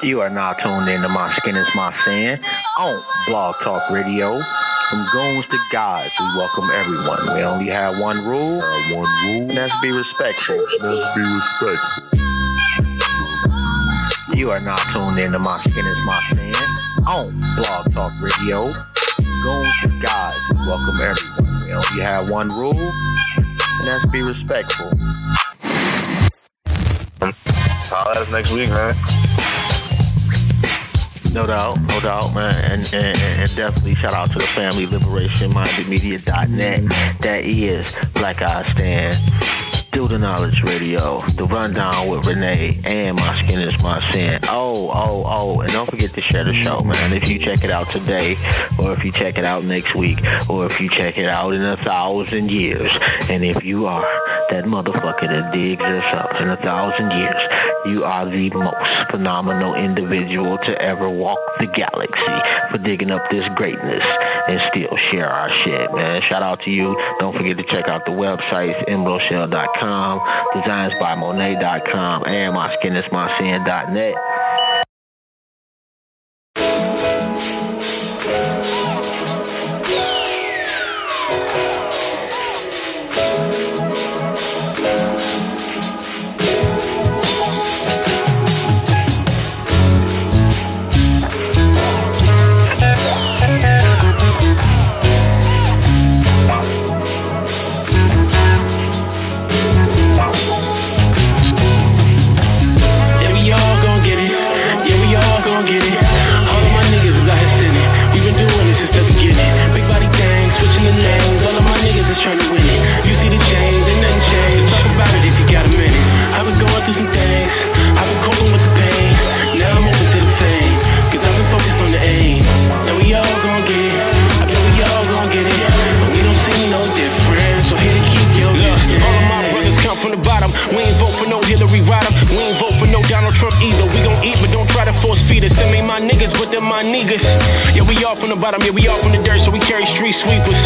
You are now tuned in to My Skin is My Sin on Blog Talk Radio. From goons to gods, we welcome everyone. We only have one rule, and that's be respectful. You are now tuned in to My Skin is My Sin on Blog Talk Radio. Goons to gods, we welcome everyone. We only have one rule, and that's be respectful. I'll ask next week, man. No doubt, man, and definitely shout out to the family, LiberationMindedMedia.net. That is Black Eye Stand, Do the Knowledge Radio, The Rundown with Renee, and My Skin is My Sin. Oh, and don't forget to share the show, man. If you check it out today, or if you check it out next week, or if you check it out in 1,000 years, and if you are that motherfucker that digs yourself in 1,000 years, you are the most phenomenal individual to ever walk the galaxy for digging up this greatness and still share our shit, man. Shout out to you. Don't forget to check out the websites, embroshell.com, designsbymonet.com, and myskinismysin.net. Yeah, we all from the dirt, so we carry street sweepers.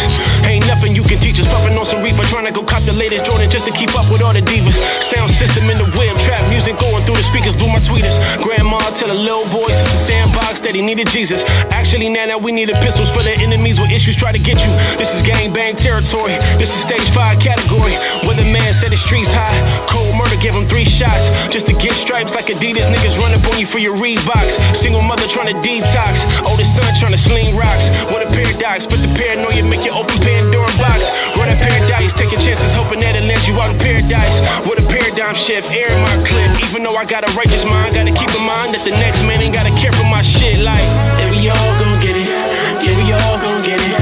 Ain't nothing you can teach us. Puffin' on some reefer, trying to go cop the latest Jordan just to keep up with all the divas. Sound system in the whip, trap music going through the speakers, blew my tweeters. Grandma tell a little boy in the sandbox that he needed Jesus. Actually, now we needed pistols for the enemies with issues try to get you. This is gang bang territory. This is stage 5 category. Weatherman said the streets high. Cold murder gave him 3 shots just to get stripes like Adidas. Niggas run up on you for your Reeboks. Single mother trying to detox. Oldest son trying to sling rocks. What a paradox, but the paranoia make you open Pandora box. Run a paradise, taking chances, hoping that it lands you out in paradise. What a paradigm shift, air in my clip. Even though I got a righteous mind, gotta keep in mind that the next man ain't gotta care for my shit. Like, yeah, we all gon' get it. Yeah, we all gon' get it.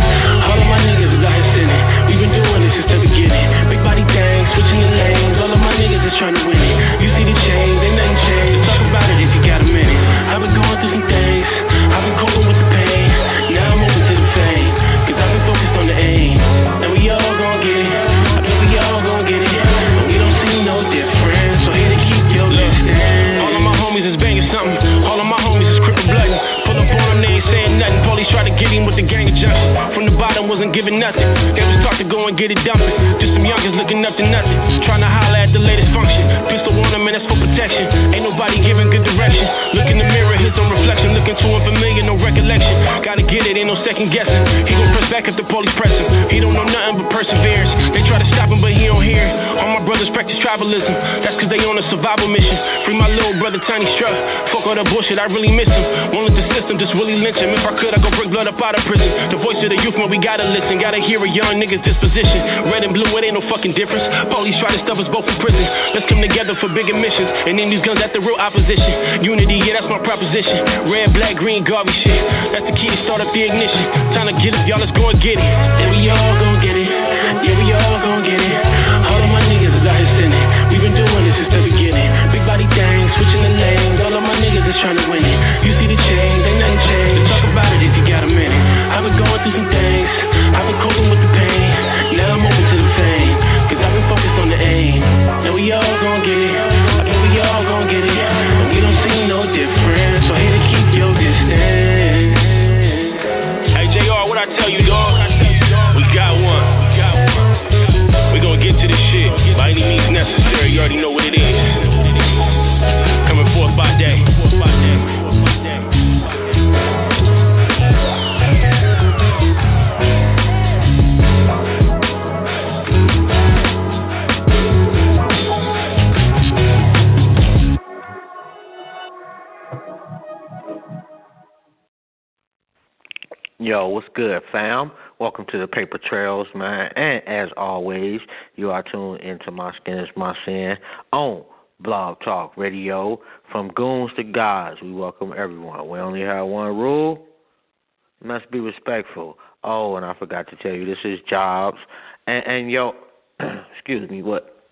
All of my niggas is out here sinning. We've been doing this since the beginning. Big body gang, switching the lanes. All of my niggas is trying to win it. You see the change, ain't nothing changed. Talk about it if you got a minute. I've been going through some things. I've been coping with the pain. Now I'm open to the fame, cause I've been focused on the aim. And we all gon' get it, I think we all gon' get it. But we don't see no difference, so here to keep your distance. All of my homies is banging something, all of my homies is crippled bloodin'. Pull up on them, they ain't saying nothing. Police try to get him with the gang of junkies. From the bottom wasn't giving nothing, they was taught to go and get it dumping. Just some youngers looking up to nothing, trying to holler at the latest function. Pistol on them and that's for protection, ain't nobody giving good direction. Look in the mirror, his own reflection, looking too unfamiliar, no recollection. Gotta get it, ain't no second guessing. He gon' press back if the police press him. He don't know nothing but perseverance. They try to stop him, but he don't hear it. All my brothers practice tribalism. That's cause they on a survival mission. Free my little brother Tiny Struck. Fuck all that bullshit, I really miss him. Won't let the system just really lynch him. If I could, I'd go break blood up out of prison. The voice of the youth, man, we gotta listen. Gotta hear a young nigga's disposition. Red and blue, it ain't no fucking difference. Police try to stuff us both in prison. Let's come together for bigger missions. And aim these guns at the real opposition. Unity, yeah, that's my proposition. Red, black, green, garbage shit. That's the key to start up the ignition. Time to get up, y'all, let's go and get it. Yeah, we all gon' get it. Yeah, we all gon' get it. All of my niggas is out here sinning. We've been doing this since the beginning. Big body gang, switching the lanes. All of my niggas is trying to win it. You see the change, ain't nothing changed. Talk about it if you got a minute. I've been going through some things. I've been coping with the pain. Now I'm open to the fame, cause I've been focused on the aim. And we all gon' get it. I think we all gon' get it. And we don't see no difference, so here to keep your distance. Hey JR, what I tell you, dog? We got one. We gon' get Yo, what's good, fam? Welcome to the Paper Trails, man. And as always, you are tuned into My Skin is My Sin on Blog Talk Radio. From goons to gods, we welcome everyone. We only have one rule. Must be respectful. Oh, and I forgot to tell you, this is Jobs. And yo, excuse me, what?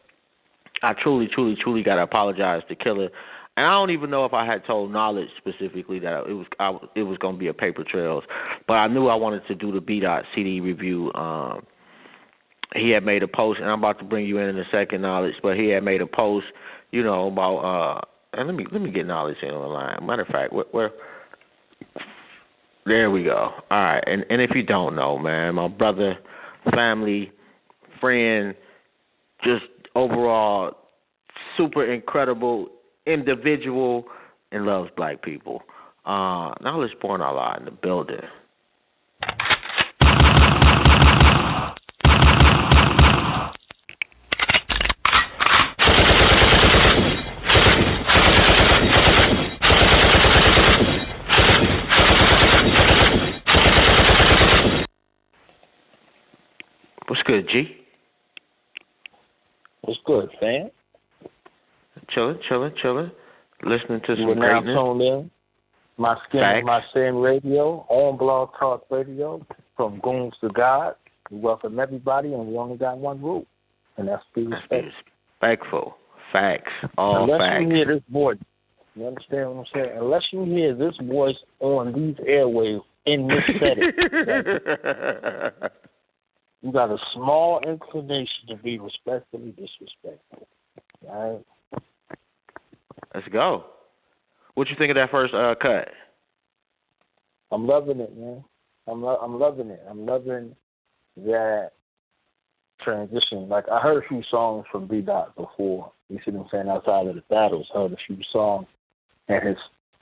I truly got to apologize to Killer. And I don't even know if I had told Knowledge specifically that it was going to be a Paper Trails, but I knew I wanted to do the Bdot CD review. He had made a post, and I'm about to bring you in a second, Knowledge. But he had made a post, you know, about. And let me get Knowledge in on the line. Matter of fact, where there we go. All right, and if you don't know, man, my brother, family, friend, just overall super incredible individual and loves black people. Now let's born our lot in the building. What's good, G? What's good, fam? Chilling. Listening to some We're now greatness. tuned in. My Skin is My Sin Radio, on Blog Talk Radio, from goons to God. We welcome everybody, and we only got one rule, and that's be respectful. Facts. All Unless facts. you hear this voice, you understand what I'm saying? Unless you hear this voice on these airwaves in this setting, you got a small inclination to be respectfully disrespectful. All right? Let's go. What you think of that first cut? I'm loving it, man. I'm loving it. I'm loving that transition. Like, I heard a few songs from Bdot before. You see what I'm saying? Outside of the battles, heard a few songs, and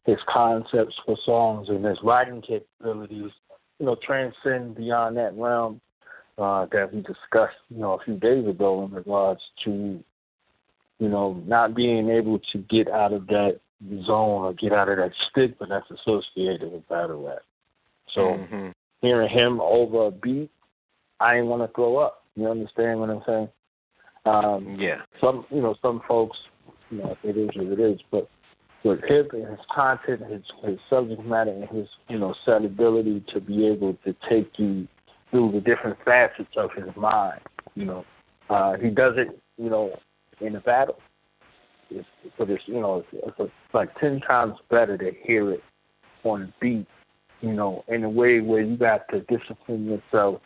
his concepts for songs and his writing capabilities, you know, transcend beyond that realm that we discussed, you know, a few days ago in regards to, you know, not being able to get out of that zone or get out of that stigma that's associated with battle rap. So hearing him over a beat, I ain't want to throw up. You understand what I'm saying? Yeah. Some folks, you know, it is what it is. But with him and his content, his subject matter, and his, you know, set ability to be able to take you through the different facets of his mind, you know, he does it, you know, in a battle. It's like 10 times better to hear it on a beat, you know, in a way where you got to discipline yourself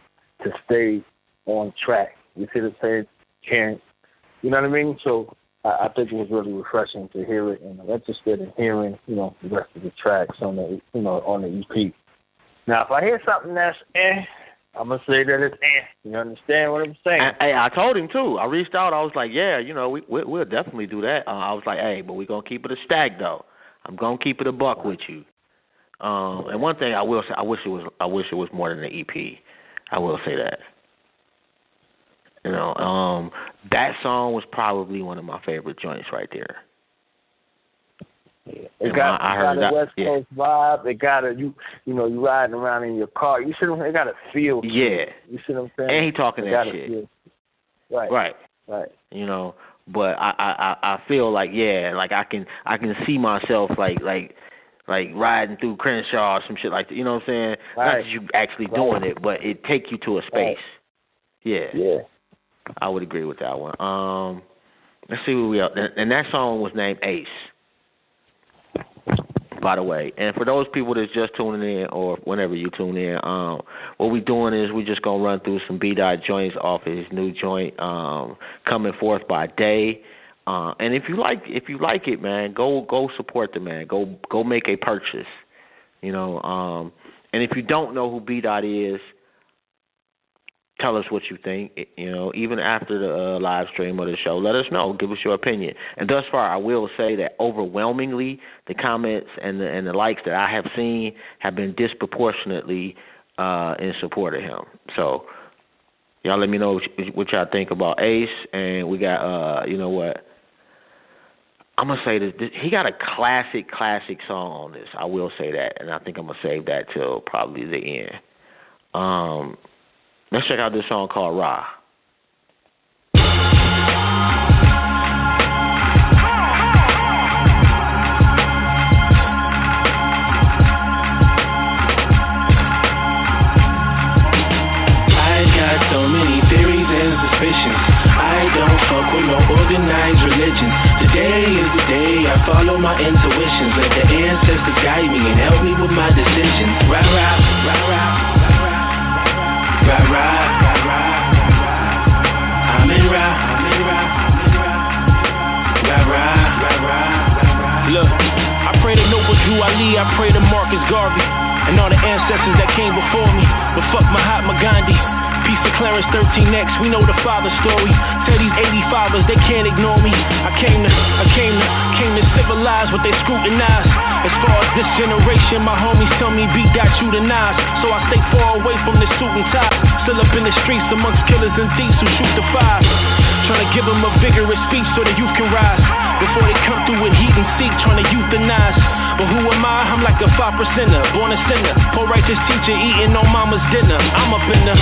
to stay on track. You see what I'm saying? You know what I mean? So I think it was really refreshing to hear it, and I'm interested in hearing, you know, the rest of the tracks on the EP. Now, if I hear something that's I'm going to say that it's You understand what I'm saying? I told him, too. I reached out. I was like, yeah, you know, we'll definitely do that. I was like, hey, but we're going to keep it a stack, though. I'm going to keep it a buck with you. And one thing I will say, I wish it was more than an EP. I will say that. You know, that song was probably one of my favorite joints right there. Yeah. It got a West Coast vibe. It got you riding around in your car. You see what it got a feel. Yeah. You see what I'm saying? And he talking that shit. Right. You know, but I feel like, yeah, like I can see myself like riding through Crenshaw or some shit like that. You know what I'm saying? Right. Not that you actually doing it, but it take you to a space. Right. Yeah. I would agree with that one. Let's see who we are. And that song was named Ace, by the way. And for those people that's just tuning in or whenever you tune in, what we doing is we just going to run through some B-Dot joints off of his new joint, Coming Forth by Day. And if you like it, man, go support the man. Go make a purchase. You know, and if you don't know who B-Dot is, tell us what you think. You know, even after the live stream of the show, let us know. Give us your opinion. And thus far, I will say that overwhelmingly, the comments and the likes that I have seen have been disproportionately in support of him. So, y'all let me know what y'all think about Ace. And we got, you know what? I'm going to say this. He got a classic song on this. I will say that. And I think I'm going to save that till probably the end. Let's check out this song called Ra. So many theories and suspicions. I don't fuck with no organized religion. Today is the day I follow my intuitions. Let the ancestors guide me and help me with my decisions. Rah rah, rah rah, rah rah, rah rah. I'm in rah, rah rah, rah rah. Look, I pray to Noble Drew Ali, I pray to Marcus Garvey and all the ancestors that came before me. But fuck Mahatma Gandhi. Peace to Clarence 13X, we know the father story. Tell these 85ers, they can't ignore me. I came to civilize what they scrutinize. As far as this generation, my homies tell me Bdot you the Nas. So I stay far away from the suit and tie. Still up in the streets amongst killers and thieves who shoot the fire. Trying to give them a vigorous speech so the youth can rise. Before they come through with heat and seek, trying to euthanize. But who am I? I'm like a 5%er, born a sinner. Poor righteous teacher eating on mama's dinner. I'm up in the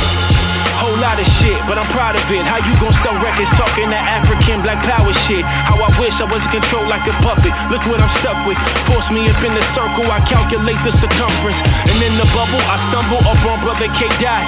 whole lot of shit, but I'm proud of it. How you gon' sell records talking that African black power shit? How I wish I was controlled like a puppet. Look what I'm stuck with. Force me up in the circle, I calculate the circumference. And in the bubble, I stumble up on brother K. Dot.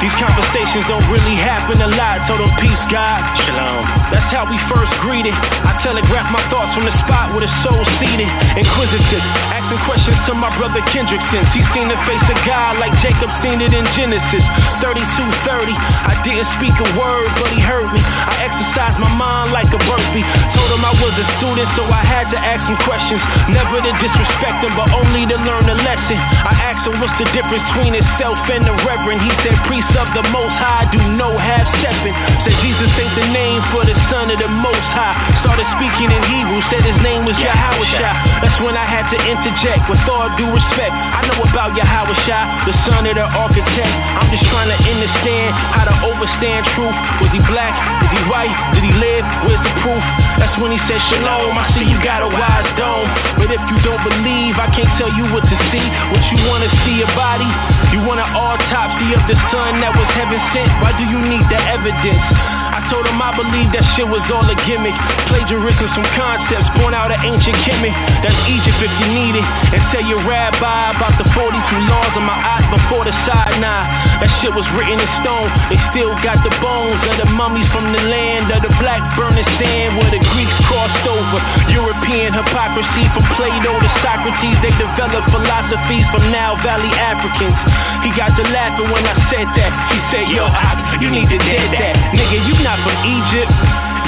These conversations don't really happen a lot. Told him peace, God, shalom. That's how we first greeted. I telegraph my thoughts from the spot where the soul seated. Inquisitive, asking questions to my brother Kendrickson. He seen the face of God like Jacob seen it in Genesis 32:30. I didn't speak a word, but he heard me. I exercised my mind like a burpee. Told him I was a student, so I had to ask him questions. Never to disrespect him, but only to learn a lesson. I asked him what's the difference between himself and the reverend. He said priest of the Most High, do no half-stepping. Said Jesus ain't the name for the Son of the Most High. Started speaking in Hebrew, said his name was Yahushua. That's when I had to interject with all due respect. I know about Yahushua, the son of the architect. I'm just trying to understand how to overstand truth. Was he black? Was he white? Did he live? Where's the proof? That's when he said shalom. I see you got a wise dome, but if you don't believe, I can't tell you what to see. What you want to see, a body? You want an autopsy of the son that was heaven sent? Why do you need the evidence? I told him I believe that shit was all a gimmick. Plagiarism, some concepts born out of ancient Kemet. That's Egypt if you need it. And tell your rabbi about the 42 laws of my eye before the Sinai. That shit was written in stone. They still got the bones of the mummies from the land of the black burning sand where the Greeks crossed over. European hypocrisy from Plato to Socrates. They developed philosophies from Nile Valley Africans. He got to laughing when I said that. He said, yo, you need to dead that. Nigga, you not from Egypt.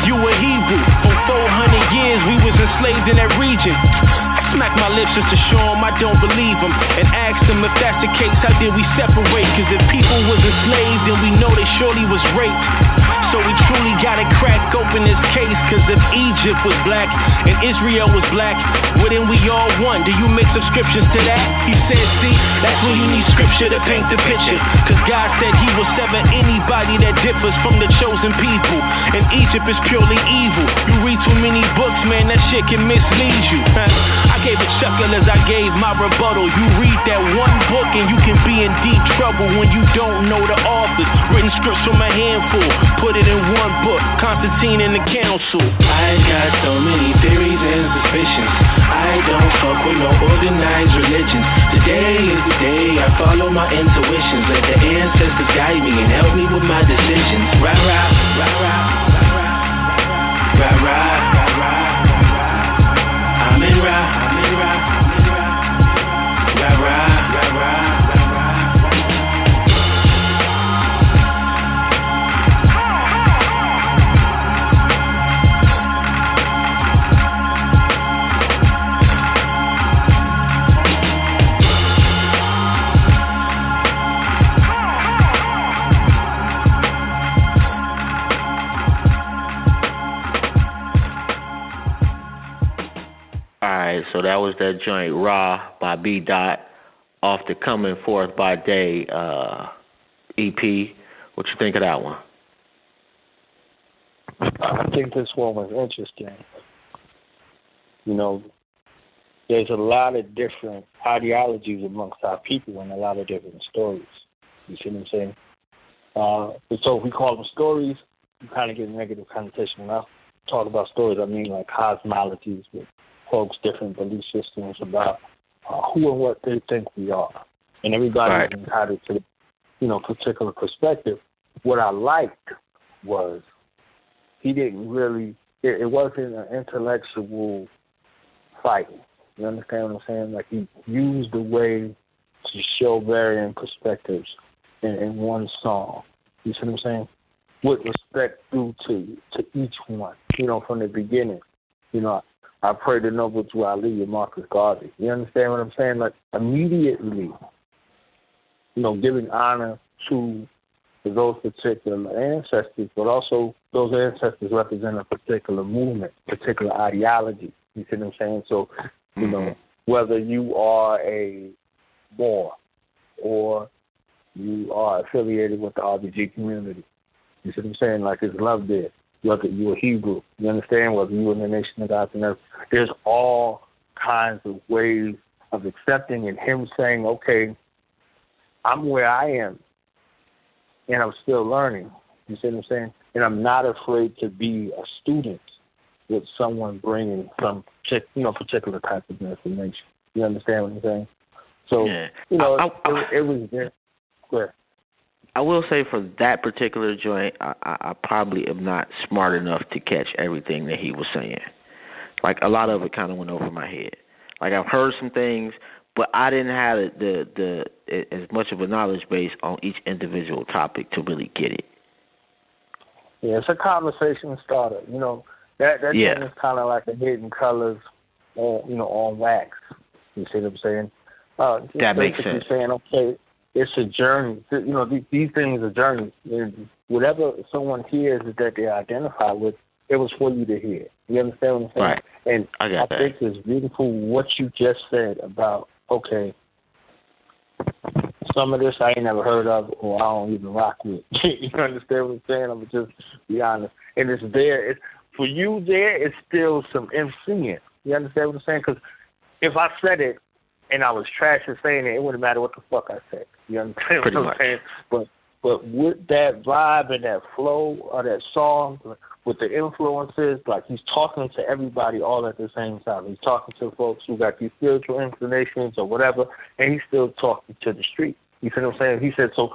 You a Hebrew. For 400 years we was enslaved in that region. I smacked my lips just to show him I don't believe him, and asked him if that's the case, how did we separate? Cause if people was enslaved, then we know they surely was raped. So we truly gotta crack open this case. Cause if Egypt was black and Israel was black, wouldn't we all one? Do you make subscriptions to that? He said, see, that's when you need scripture to paint the picture. Cause God said he will sever anybody that differs from the chosen people. And Egypt is purely evil. You read too many books, man, that shit can mislead you. I gave a chuckle as I gave my rebuttal. You read that one book and you can be in deep trouble when you don't know the authors. Written scripts from a handful, put it in one book, Constantine and the council. I got so many theories and suspicions. I don't fuck with no organized religions. Today is the day I follow my intuitions. Let the ancestors guide me and help me with my decisions. Rah rah, rah rah, rah rah, rah rah. I'm in rah, rah rah, rah rah. So that was that joint Raw by Bdot off the Coming Forth by Day EP. What you think of that one? I think this one was interesting. You know, there's a lot of different ideologies amongst our people and a lot of different stories. You see what I'm saying? So if we call them stories, you kind of get a negative connotation. When I talk about stories, I mean like cosmologies with folks' different belief systems about who and what they think we are. And everybody is entitled to, particular perspective. What I liked was he didn't really, it wasn't an intellectual fight. You understand what I'm saying? Like he used the way to show varying perspectives in one song. You see what I'm saying? With respect due to each one, from the beginning. I pray to Noble to Ali and Marcus Garvey. You understand what I'm saying? Like immediately, giving honor to those particular ancestors, but also those ancestors represent a particular movement, particular ideology. You see what I'm saying? So, whether you are a Moor or you are affiliated with the RBG community, you see what I'm saying? Like it's love there. Whether you're a Hebrew, you understand? Whether you're in the nation of God's and earth, there's all kinds of ways of accepting and him saying, okay, I'm where I am, and I'm still learning. You see what I'm saying? And I'm not afraid to be a student with someone bringing some, particular type of information. You understand what I'm saying? So, it was there. Go ahead. I will say for that particular joint, I probably am not smart enough to catch everything that he was saying. Like a lot of it kind of went over my head. Like I've heard some things, but I didn't have the as much of a knowledge base on each individual topic to really get it. Yeah, it's a conversation starter. That thing is kind of like a Hidden Colors, on wax. You see what I'm saying? That makes sense. Saying, okay, it's a journey. These things are journeys. Whatever someone hears that they identify with, it was for you to hear. You understand what I'm saying? Right. And I think it's beautiful what you just said about, okay, some of this I ain't never heard of or I don't even rock with. You understand what I'm saying? I'm just be honest. And it's there. For you there, it's still some MCing. You understand what I'm saying? Because if I said it and I was trash at saying it, it wouldn't matter what the fuck I said. You understand what I'm saying? But with that vibe and that flow of that song, with the influences, like he's talking to everybody all at the same time. He's talking to folks who got these spiritual inclinations or whatever, and he's still talking to the street. You see what I'm saying? He said, so,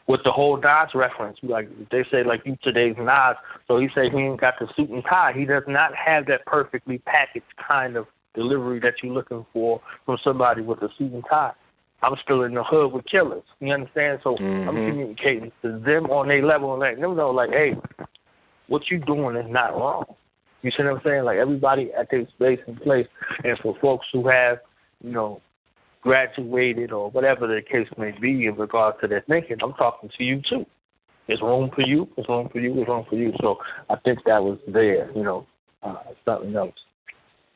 with the whole Nas reference, like they say, like you today's Nas, so he said he ain't got the suit and tie. He does not have that perfectly packaged kind of delivery that you're looking for from somebody with a suit and tie. I'm still in the hood with killers. You understand? So I'm communicating to them on their level and letting them know, like, hey, what you doing is not wrong. You see what I'm saying? Like everybody at their space and place. And for folks who have, graduated or whatever the case may be in regards to their thinking, I'm talking to you too. There's room for you. There's room for you. There's room for you. So I think that was there. Something else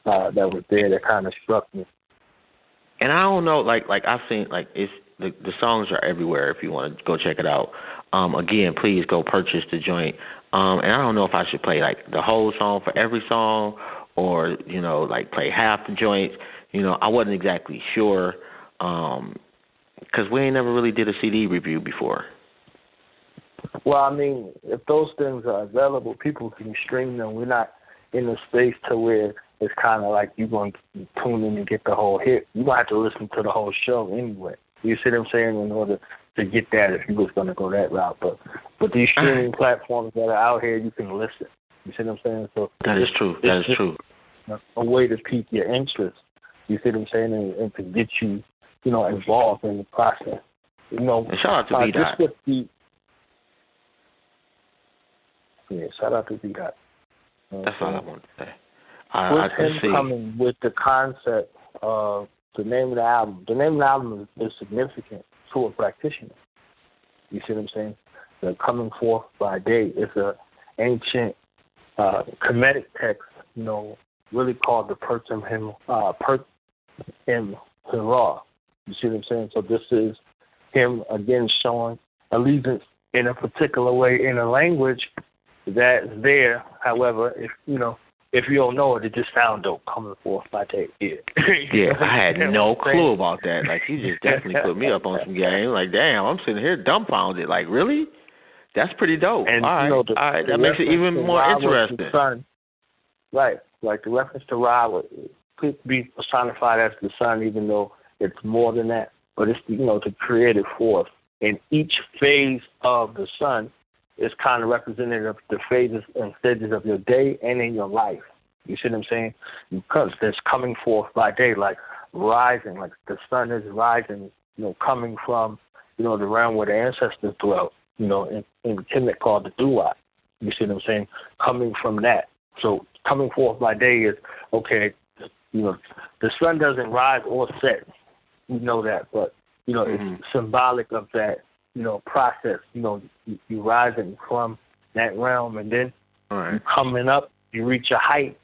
that was there that kind of struck me. And I don't know, like I've seen, like it's the songs are everywhere. If you want to go check it out, again, please go purchase the joint. And I don't know if I should play like the whole song for every song, or like play half the joints. I wasn't exactly sure, because we ain't never really did a CD review before. Well, I mean, if those things are available, people can stream them. We're not in a space to where it's kind of like you're going to tune in and get the whole hit. You're going to have to listen to the whole show anyway. You see what I'm saying? In order to get that, if you was going to go that route. But these streaming platforms that are out here, you can listen. You see what I'm saying? So that is true. That is true. A way to pique your interest. You see what I'm saying? And to get you, involved in the process. And shout out to Bdot. Shout out to Bdot. That's all I want to say. With him coming with the concept of the name of the album. The name of the album is significant to a practitioner. You see what I'm saying? The coming forth by day is an ancient Kemetic text, really called the Pertim Hira. You see what I'm saying? So this is him again showing allegiance in a particular way in a language that's there. However, if if you don't know it, it just sounds dope. Coming forth by day. Yeah, I had no clue about that. Like, he just definitely put me up on some game. Like, damn, I'm sitting here dumbfounded. Like, really? That's pretty dope. And, all right, all right. That makes it even more interesting. Sun, right. Like, the reference to Ra could be personified as the sun, even though it's more than that. But it's, the creative force. And each phase of the sun is kind of representative of the phases and stages of your day and in your life. You see what I'm saying? Because there's coming forth by day, like rising, like the sun is rising, coming from, the realm where the ancestors dwelt, in the Kemet called the Bdot. You see what I'm saying? Coming from that. So coming forth by day is, okay, the sun doesn't rise or set. You know that, but, it's symbolic of that, process. You rising from that realm, and then you coming up, you reach a height,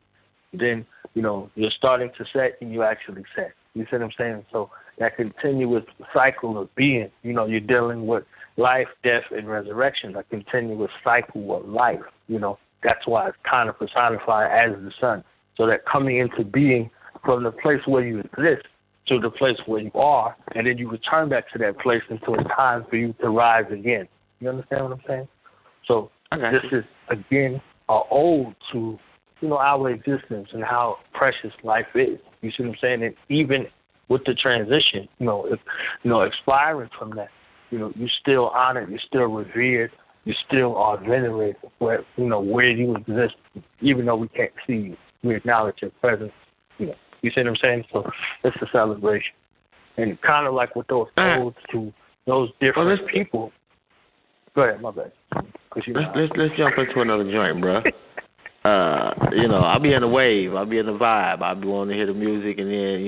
then, you're starting to set, and you actually set. You see what I'm saying? So that continuous cycle of being, you're dealing with life, death, and resurrection, a continuous cycle of life. That's why it's kind of personified as the sun. So that coming into being from the place where you exist to the place where you are, and then you return back to that place until it's time for you to rise again. You understand what I'm saying? So this is, again, an ode to, our existence and how precious life is. You see what I'm saying? And even with the transition, expiring from that, you're still honored, you're still revered, you still are venerated where you exist, even though we can't see you. We acknowledge your presence. You see what I'm saying? So it's a celebration. And kind of like with those odes to those different people. Go ahead, my bad. Let's jump into another joint, bro. I'll be in the wave. I'll be in the vibe. I'll be wanting to hear the music and then,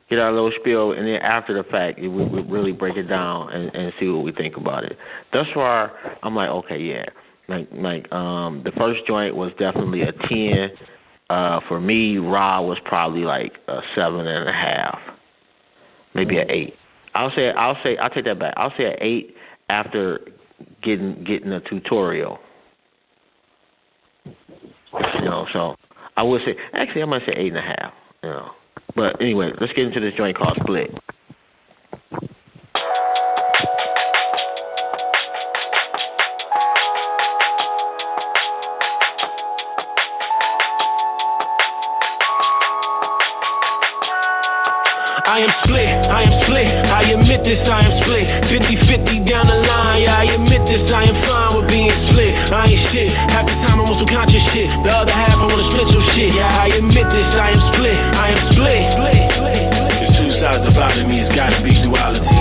get our little spiel. And then after the fact, we really break it down and see what we think about it. Thus far, I'm like, okay, yeah. The first joint was definitely a 10. For me, Ra was probably like a 7.5, maybe an 8. I'll take that back. I'll say an 8 after getting a tutorial. So I would say, actually, I might say 8.5. But anyway, let's get into this joint called Split. I am split, I admit this, I am split. 50-50 down the line, yeah, I admit this, I am fine with being split. I ain't shit, half the time I'm on some conscious shit. The other half I wanna split your shit. Yeah, I admit this, I am split, I am split. The two sides dividing me, it's gotta be duality.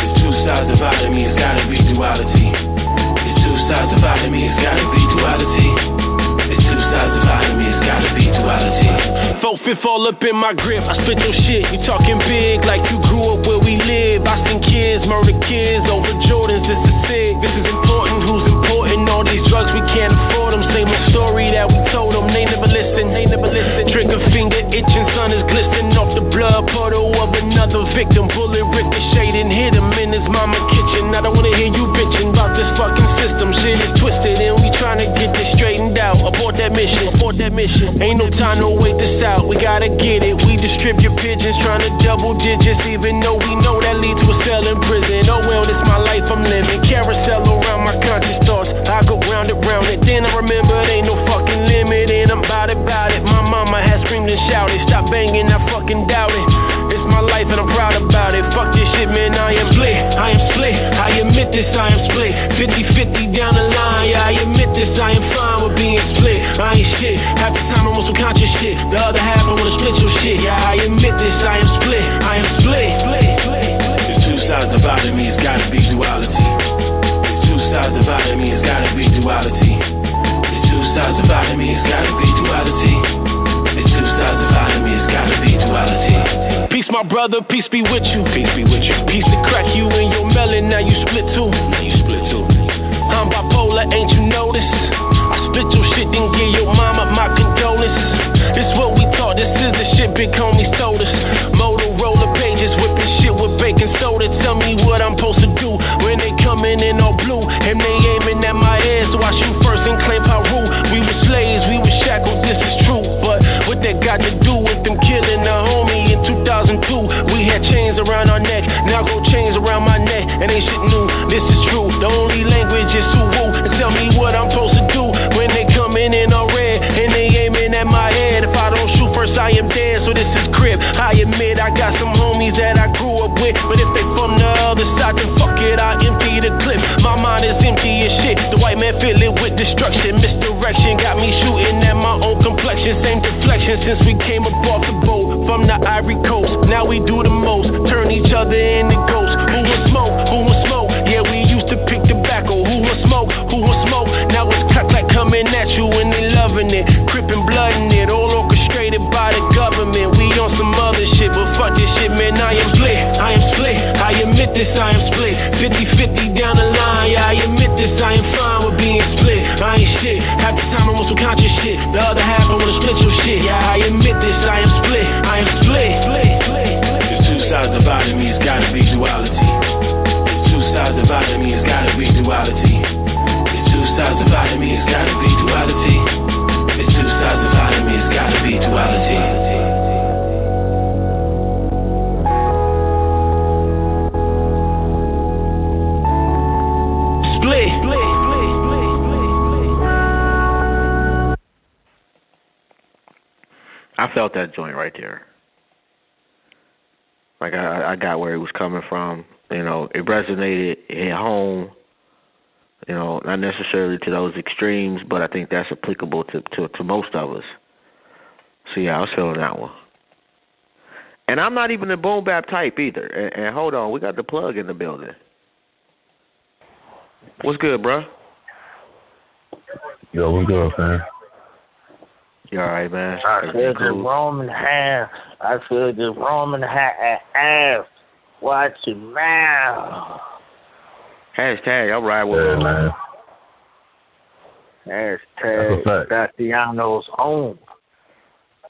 The two sides dividing me, it's gotta be duality. The two sides dividing me, it's gotta be duality. The two sides dividing me, it's gotta be duality. 4/5 all up in my grip, I spit your shit. You talking big like you grew up where we live. I seen kids murder kids over Jordans, this is sick. This is important, who's important? All these drugs, we can't afford them. Same old story that we told them, they never listen. Trigger finger itching, sun is glistening off the blood puddle of another victim. Bullet ricocheted and hit him in his mama kitchen. I don't wanna hear you bitching about this fucking system. Shit is twisted and we trying to get this straightened out. Abort that mission. Ain't no time to wait this out, we gotta get it. We distribute pigeons, trying to double digits, even though we know that leads to a cell in prison. Oh well, this my life I'm living. Carousel around my conscious thoughts, I go round it. Then I remember it ain't no fucking limit, and I'm bout it. My mama has screamed and shouted, stop banging, I fucking doubt it. It's my life and I'm proud about it. Fuck this shit, man, I am split. I admit this, I am split. 50-50 down the line, yeah, I admit this, I am fine with being split. I ain't shit, half the time I'm on some conscious shit. The other half I wanna split your shit. Yeah, I admit this, I am split. The two sides dividing me, it's gotta be duality. The two sides dividing me, it's gotta be duality. The two sides dividing me, it's gotta be duality. The two sides dividing me, it's gotta be duality. Peace, my brother, peace be with you. Peace to crack you in your melon, now you split too. I'm bipolar, ain't you noticed? I split your shit, then give your mama my condolences. This what we taught, this is the shit big homies told us. Motorola pages, whipping shit with baking soda. Tell me what I'm supposed to do when they coming in all blue. And they aiming at my head, so I shoot first and claim Peru. We were slaves, we were shackled, this is true. nothing to do with them killing the homie in 2002. We had chains around our neck, now go chains around my neck, and ain't shit new, this is true. The only language is Suwu, and tell me what I'm supposed to do when they coming in all red, and they aiming at my head. If I don't shoot first, I am dead, so this is crib. I admit I got some homies that I grew up with, but if they from the other side, then fuck it, I empty the clip. My mind is empty as shit, the white man fill it with destruction. Misdirection got me shooting at my own complexion. Same deflection since we came up off the boat from the Ivory Coast. Now we do the most, turn each other into ghosts. Who will smoke? Who will smoke? Yeah, we used to pick tobacco. Who will smoke? Who will smoke? Now it's cut like coming at you and they loving it. Crippin' blooding it, all orchestrated by the government. We on some other shit, but fuck this shit, man. I am split, I am split. I admit this, I am split. 50-50 down the line, yeah, I admit this, I am fine with being split. I ain't shit, half the time I'm on some conscious shit. The other half I wanna split your shit. Yeah, I admit this, I am split, I am split. The two sides dividing me, it's gotta be duality. The two sides dividing me, it's gotta be duality. The two sides dividing me, it's gotta be duality. The two sides dividing me, it's gotta be duality. I felt that joint right there. Like I got where he was coming from. You know, it resonated, it hit home. You know, not necessarily to those extremes, but I think that's applicable to most of us. So yeah, I was feeling that one. And I'm not even a boom bap type either. And hold on, we got the plug in the building. What's good, bro? Yo, what's good, man? You all right, man? I said the Roman half. I said the Roman half. Watch your mouth. Hashtag, I'll ride with him, man. Hashtag Tatiano's own.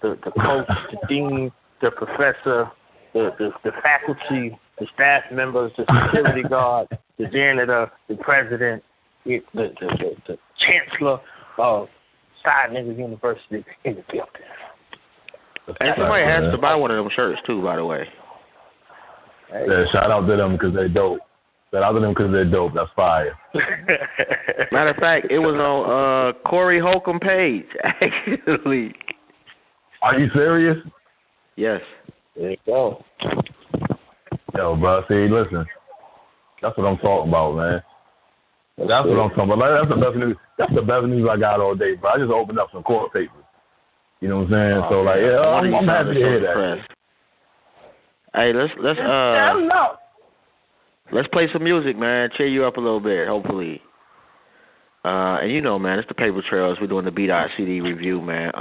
The coach, the dean, the professor, the faculty, the staff members, the security guard, the janitor, the president, the chancellor of Side Niggas University in the building. And somebody has to buy one of them shirts too, by the way. Hey. Yeah, shout out to them because they're dope. Shout out to them because they're dope. That's fire. Matter of fact, it was on Corey Holcomb page, actually. Are you serious? Yes. There you go. Yo, bro, see, listen. That's what I'm talking about, man. That's what I'm talking about. Like, that's the best news. That's the best news I got all day, bro. I just opened up some court papers. You know what I'm saying? So, like, yeah, I'm happy to hear that. Hey, let's play some music, man. Cheer you up a little bit, hopefully. And you know, man, it's the Paper Trails. We're doing the Bdot CD review, man.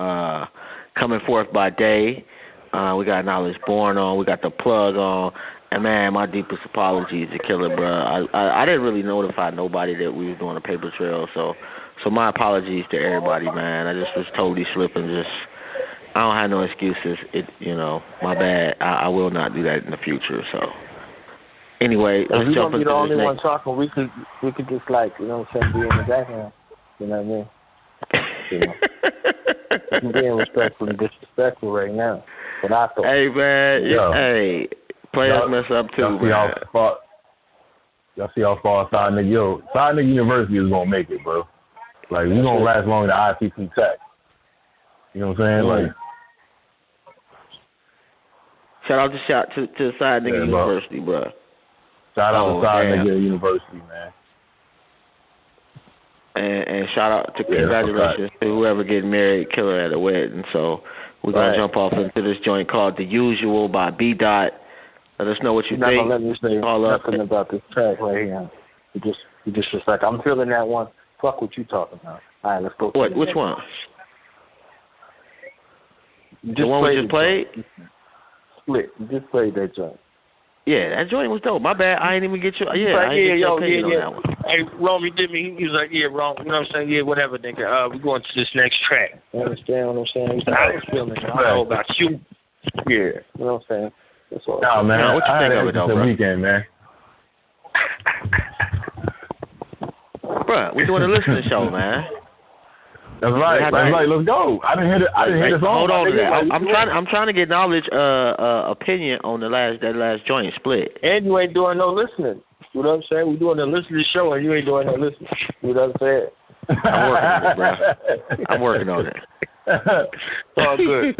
Coming forth by day. We got Knowledge Born on. We got the plug on. And, man, my deepest apologies to Killer, bro. I didn't really notify nobody that we was doing a Paper Trail, so my apologies to everybody, man. I just was totally slipping. I don't have no excuses. My bad. I will not do that in the future. So, anyway, let's jump into this. If you're gonna be the only one talking, we could just, like, you know what I'm saying, be in the background. You know what I mean? You know, I'm being respectful and disrespectful right now. But I thought, hey, man, hey, players mess up too, man. Y'all see how far Side Nigga University is gonna make it, bro. Like, we're gonna last longer than ICT Tech. You know what I'm saying? Like, shout out to Side Nigga University, bro. Shout out to Side Nigga University, man. And shout out to congratulations to whoever getting married, Killer at a wedding. So we're gonna jump off into this joint called "The Usual" by Bdot. Let us know what you think. You're not gonna let me say nothing about this track right here. You just like, I'm feeling that one. Fuck what you talking about. All right, let's go. Which one? The one we just played? Split. You just played that joint. Yeah, that joint was dope. My bad. I ain't even get you. Yeah, like, I ain't get your opinion on that one. Hey, Romy did me. He was like, yeah, wrong. You know what I'm saying? Yeah, whatever, nigga. We're going to this next track. You understand what I'm saying? I was feeling it. I don't know about you. Yeah, you know what I'm saying? That's all. No, man. What you think of it, though, bro? Weekend, man. Bruh, we're doing a listening show, man. That's right. That's right. Let's go. I didn't hear the song. Hold on to that. I'm trying to get knowledge, opinion on that last joint split. And you ain't doing no listening. You know what I'm saying? We're doing a listening show, and you ain't doing no listening. You know what I'm saying? I'm working on it, bro. I'm working on it. All good.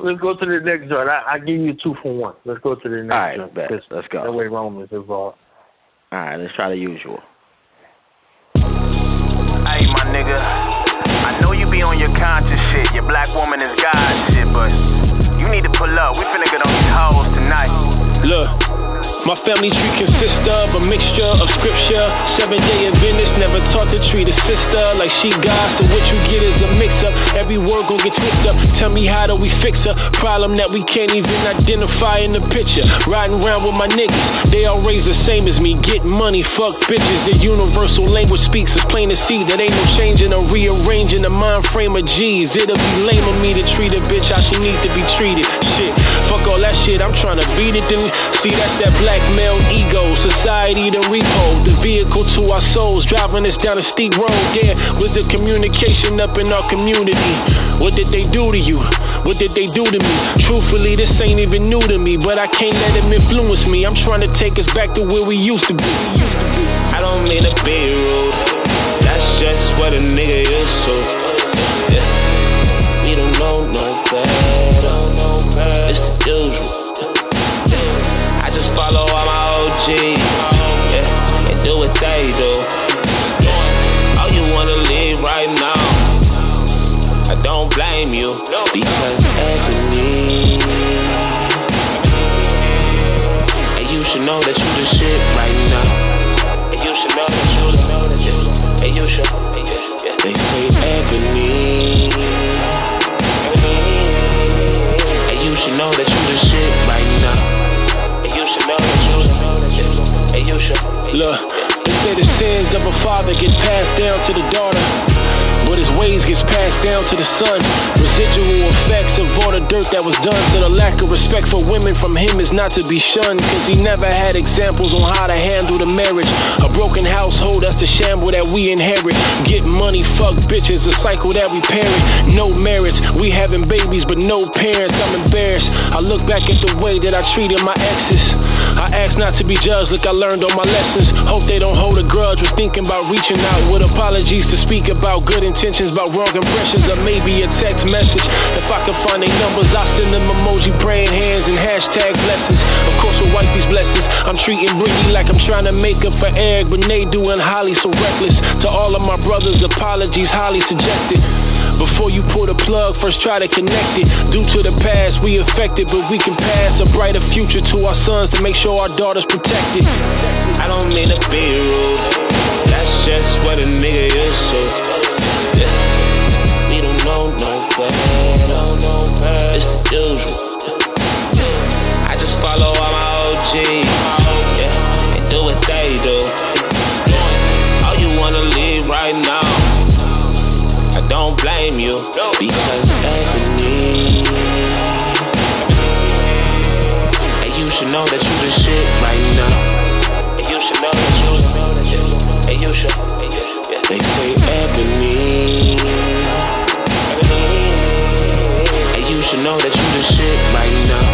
Let's go to the next joint. I give you 2 for 1. Let's go to the next joint. Bet. Let's go. That way Roman's involved. All right, let's try the usual. Hey, my nigga, I know you be on your conscious shit, your black woman is God shit, but you need to pull up. We finna get on these hoes tonight. Look. My family tree consists of a mixture of scripture. 7-day Adventist never taught to treat a sister like she God. So what you get is a mix-up. Every word gon' get twisted up. Tell me how do we fix a problem that we can't even identify in the picture. Riding around with my niggas, they all raised the same as me. Get money, fuck bitches. The universal language speaks. It's plain to see that ain't no changing or rearranging the mind frame of G's. It'll be lame of me to treat a bitch how she needs to be treated. Shit, fuck all that shit. I'm trying to beat it. Then see that's that black male ego, society the repo, the vehicle to our souls, driving us down a steep road. Yeah, was the communication up in our community? What did they do to you? What did they do to me? Truthfully, this ain't even new to me, but I can't let them influence me. I'm trying to take us back to where we used to be. I don't mean to be rude, that's just what a nigga is to. Yeah. We don't know no better, it's the usual. Follow all my OGs, yeah, and do what they do. Yeah. Oh, you wanna leave right now? I don't blame you, because Anthony, and you should know that you the shit right now. And you should know that you the shit. And you should. They say Anthony, and you should know that you the shit right now. Look, they say the sins of a father get passed down to the daughter, but his ways gets passed down to the son. Residual effects of all the dirt that was done. So the lack of respect for women from him is not to be shunned, cause he never had examples on how to handle the marriage. A broken household, that's the shamble that we inherit. Get money, fuck bitches, a cycle that we parent. No marriage, we having babies but no parents. I'm embarrassed. I look back at the way that I treated my exes. I ask not to be judged, look I learned all my lessons. Hope they don't hold a grudge, was thinking about reaching out with apologies to speak about good intentions, about wrong impressions, or maybe a text message. If I can find their numbers, I'll send them emoji praying hands and hashtag blessings. Of course with wifey's blessings, I'm treating Brittany like I'm trying to make up for Eric, but they doing Holly so reckless. To all of my brothers, apologies highly suggested. Before you pull the plug, first try to connect it. Due to the past, we affected, but we can pass a brighter future to our sons to make sure our daughters protected. I don't mean to be rude, that's just what a nigga is to. Yeah. We don't know no better, it's the usual. I just follow all my OGs, yeah, and do what they do. Oh, you wanna leave right now? I don't blame you, because Anthony, and you should know that you the shit right now. And you should know that you the shit. And you should. They say Anthony, and you should know that you the shit right now.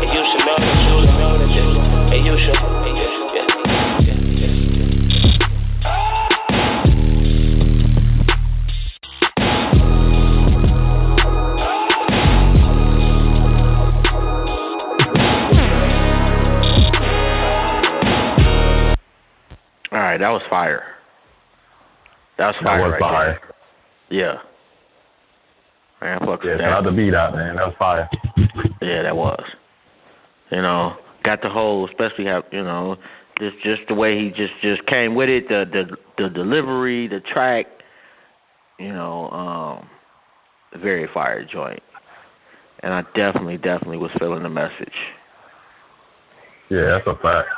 And you should know that you the shit. And you should. Alright, that was fire. That was fire. That was fire. Yeah. Man, fuck yeah, that. shout out to Bdot, man. That was fire. Yeah, that was. You know, got the whole, especially how, you know, just the way he just came with it, the delivery, the track, you know, very fire joint. And I definitely was feeling the message. Yeah, that's a fact.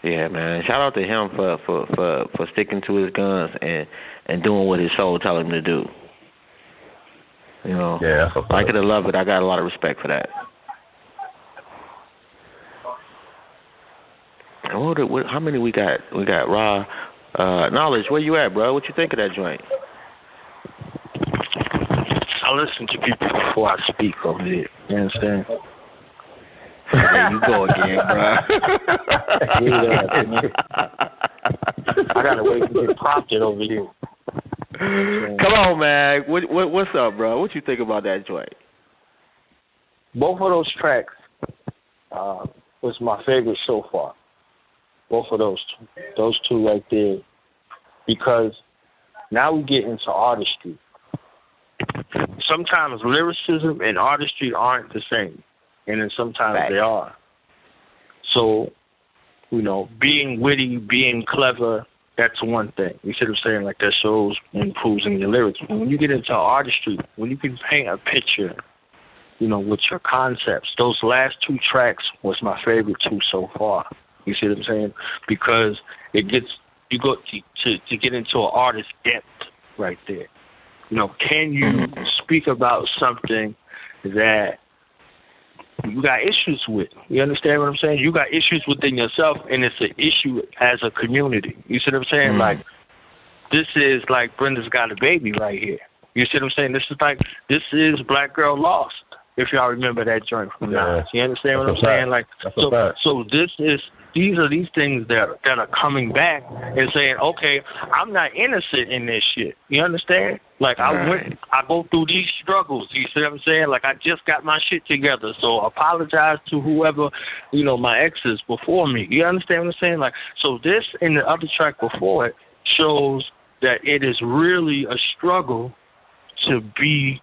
Yeah, man. Shout out to him for sticking to his guns and doing what his soul tell him to do. You know, yeah, that's a fact. Like it or love it, I got a lot of respect for that. And how many we got? We got Raw. Knowledge, where you at, bro? What you think of that joint? I listen to people before I speak over here. You understand? There you go again, bro. I gotta wait to get prompted over here. Come on, man. What's up, bro? What you think about that joint? Both of those tracks was my favorite so far. Both of those two right there, because now we get into artistry. Sometimes lyricism and artistry aren't the same, and then sometimes they are. So, being witty, being clever, that's one thing. You see what I'm saying? Like, that shows improves in your lyrics. When you get into artistry, when you can paint a picture, with your concepts, those last two tracks was my favorite two so far. You see what I'm saying? Because you go to get into an artist's depth right there. Can you speak about something that you got issues with? You understand what I'm saying? You got issues within yourself, and it's an issue as a community. You see what I'm saying? Like, this is like Brenda's Got a Baby right here. You see what I'm saying? This is Black Girl Lost, if y'all remember that joint from now. You understand what I'm saying? Like, so these are these things that are coming back and saying, okay, I'm not innocent in this shit. You understand? Like, I go through these struggles. You see what I'm saying? Like, I just got my shit together. So apologize to whoever, my exes before me. You understand what I'm saying? Like, so this and the other track before it shows that it is really a struggle to be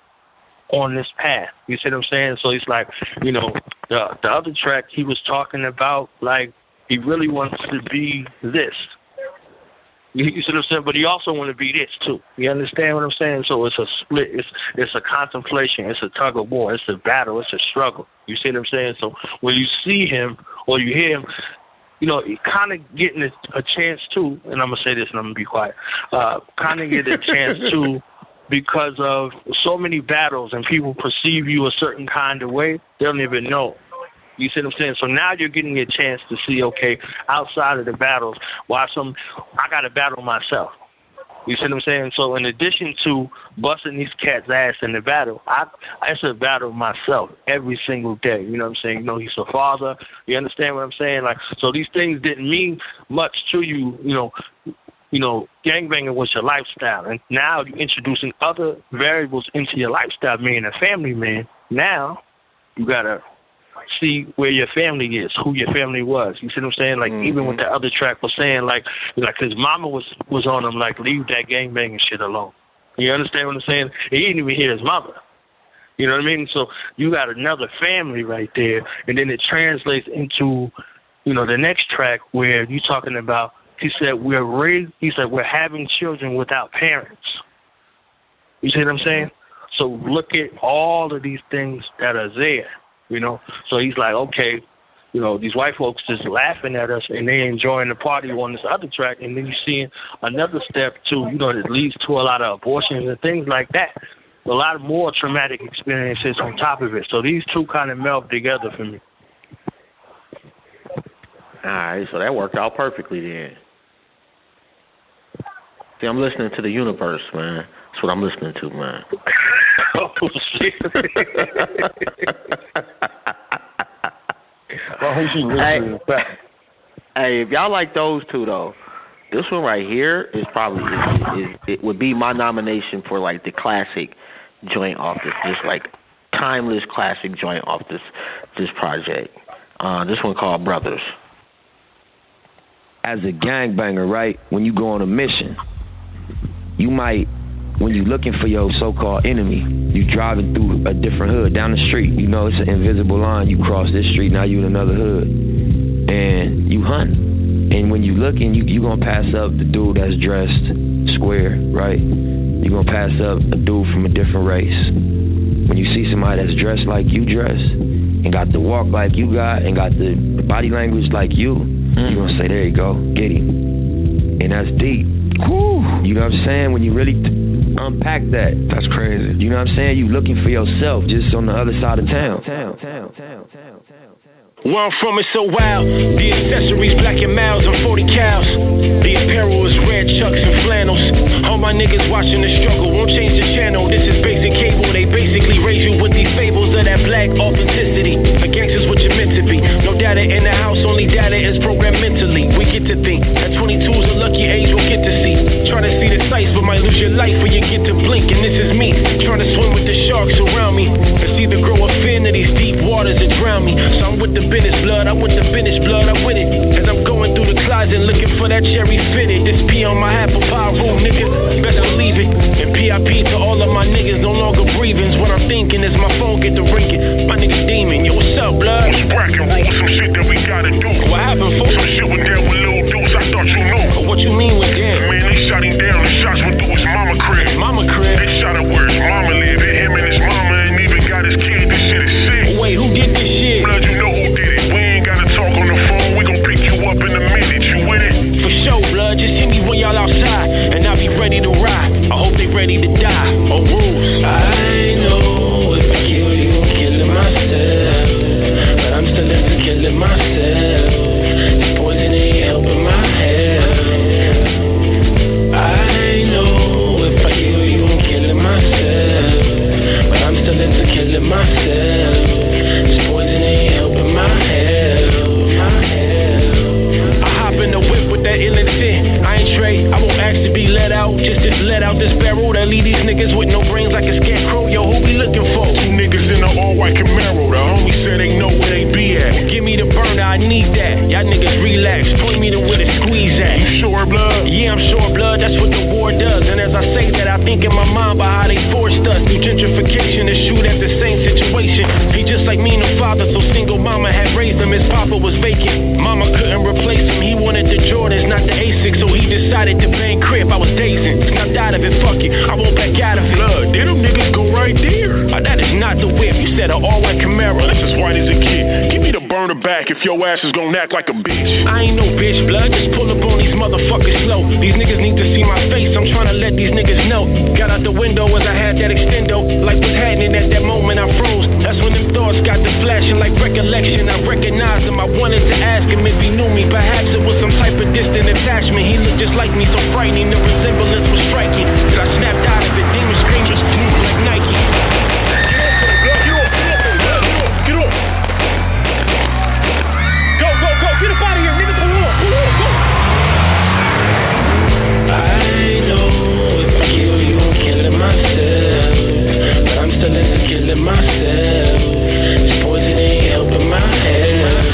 on this path. You see what I'm saying? So it's like, the other track he was talking about, like, he really wants to be this. You see what I'm saying? But he also want to be this too. You understand what I'm saying? So it's a split. It's a contemplation. It's a tug of war. It's a battle. It's a struggle. You see what I'm saying? So when you see him or you hear him, kind of getting a chance too. And I'm gonna say this, and I'm gonna be quiet. Kind of getting a chance too, because of so many battles and people perceive you a certain kind of way, they don't even know. You see what I'm saying? So now you're getting a chance to see, okay, outside of the battles, I got to battle myself. You see what I'm saying? So in addition to busting these cats' ass in the battle, I should battle myself every single day. You know what I'm saying? He's a father. You understand what I'm saying? Like, so these things didn't mean much to you, gangbanging was your lifestyle. And now you're introducing other variables into your lifestyle, being a family man. Now you got to see where your family is, who your family was. You see what I'm saying? Like, even with the other track was saying, like his mama was on him, like, leave that gangbanging shit alone. You understand what I'm saying? He didn't even hear his mother. You know what I mean? So you got another family right there, and then it translates into, the next track where you're talking about, he said, we're having children without parents. You see what I'm saying? So look at all of these things that are there. So he's like, okay, these white folks just laughing at us and they enjoying the party on this other track. And then you're seeing another step too, that leads to a lot of abortions and things like that. A lot of more traumatic experiences on top of it. So these two kind of meld together for me. All right, so that worked out perfectly then. See, I'm listening to the universe, man. That's what I'm listening to, man. Oh, shit. Hey, if y'all like those two, though, this one right here is probably, it would be my nomination for, like, the classic joint off this, just, like, timeless classic joint off this project. This one called Brothers. As a gangbanger, right, when you go on a mission, you might, when you're looking for your so-called enemy, you driving through a different hood down the street. It's an invisible line. You cross this street, now you in another hood, and you hunt. And when you looking, you gonna pass up the dude that's dressed square, right? You gonna pass up a dude from a different race. When you see somebody that's dressed like you dress, and got the walk like you got, and got the body language like you gonna say, there you go, get him. And that's deep. Whew. You know what I'm saying? When you really unpack that, that's crazy. You know what I'm saying? You looking for yourself just on the other side of town. Where I'm from is so wild. The accessories, black and miles and 40 cows. The apparel is red chucks and flannels. All my niggas watching the struggle won't change the channel. This is basic cable, they raise you with these fables of that black authenticity. A gangster's what you're meant to be. No data in the house, only data is programmed mentally. We get to think that 22's a lucky age we'll get to see. Trying to see the sights, but might lose your life when you get to blink. And this is me, trying to swim with the sharks around me. It's either grow a fin to these deep waters and drown me. So I'm with the business blood, I'm with the finish blood, I'm with it. As I'm going through the closet looking for that cherry fitted. This P on my apple pie room, nigga, best believe it. And PIP to all of my niggas no longer breathing. What I'm thinking is my phone get to ringing. My nigga demon, yo, what's up, blood? Let's rock and roll, some shit that we gotta do. What happened, folks? Some shit went down with Lil Deuce, I thought you knew. What you mean with that? Man, they shot him down, the shots went through his mama crib. Mama crib? They shot at where his mama live. Hit him and his mama and even got his kid. This shit is sick. Wait, who did this shit? Blood, you know who did it. We ain't gotta talk on the phone, we gon' pick you up in a minute. You with it? For sure, blood, just hit me when y'all outside. And I'll be ready to ride. I hope they ready to die. On rules. I know if I kill you, I'm killing myself. But I'm still into killing myself. This poison ain't helping my health. I know if I kill you, I'm killing myself. But I'm still into killing myself. This poison ain't helping my health. I hop in the whip with that ill intent. I ain't Trey, I won't ask to be let out. Just let out this barrel that leave these niggas with no brains like a scarecrow. Yo, who we looking for? Two niggas in an all-white Camaro. The homie said they know where they be at. Give me the burner, I need that. Y'all niggas relax, point me to where the squeeze at. You sure, blood? Yeah, I'm sure, blood, that's what the war does. And as I say that, I think in my mind about how they forced us through gentrification to shoot at the same situation. He just like me, no father, so single mama had raised him. His papa was vacant. Mama couldn't replace him. He wanted the Jordans, not the Asics, so he decided to bang crib. I was dazing, snapped out of it, fuck it, I won't back out of it. Blood, did them niggas go right there? That is not the whip, you said an all-white Camaro. This is white as a kid. Give me the burner back if your ass is gon' act like a bitch. I ain't no bitch, blood, just pull up on these motherfuckers slow. These niggas need to see my face, I'm trying to let these niggas know. Got out the window as I had that extendo. Like what's happening at that moment I froze. That's when them thoughts got to flashing like recollection. I recognized him, I wanted to ask him if he knew me. Perhaps it was some type of distant attachment. He looked just like me, so frightening, the resemblance was striking. As I snapped out of it, demon screamers like Nike. Myself, this poison ain't helping my health.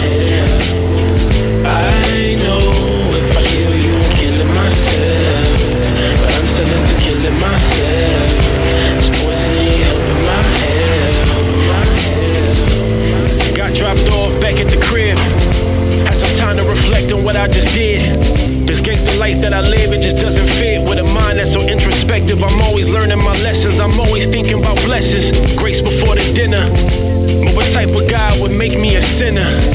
I know if I kill you, I'm killing myself. But I'm still into killing myself. This poison ain't helping my health. Got dropped off back at the crib. Had some time to reflect on what I just did. This gangster life that I live, it just doesn't fit with a mind that's so introspective. I'm always learning my lessons. I'm always thinking about blessings. Grace before the dinner. But what type of guy would make me a sinner?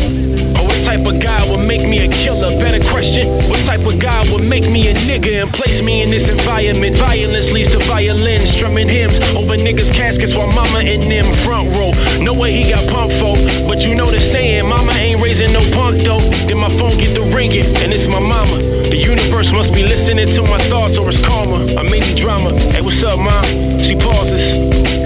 Or what type of guy would make me a killer? Better question, what type of guy would make me a nigga and place me in this environment? Violence leads to violence, strumming hymns over niggas' caskets while mama in them front row. No way he got pumped for, but you know the saying, mama ain't raising no punk though. Then my phone get to ringing, and it's my mama. The universe must be listening to my thoughts or it's karma. I made the drama. Hey, what's up, mom? She pauses.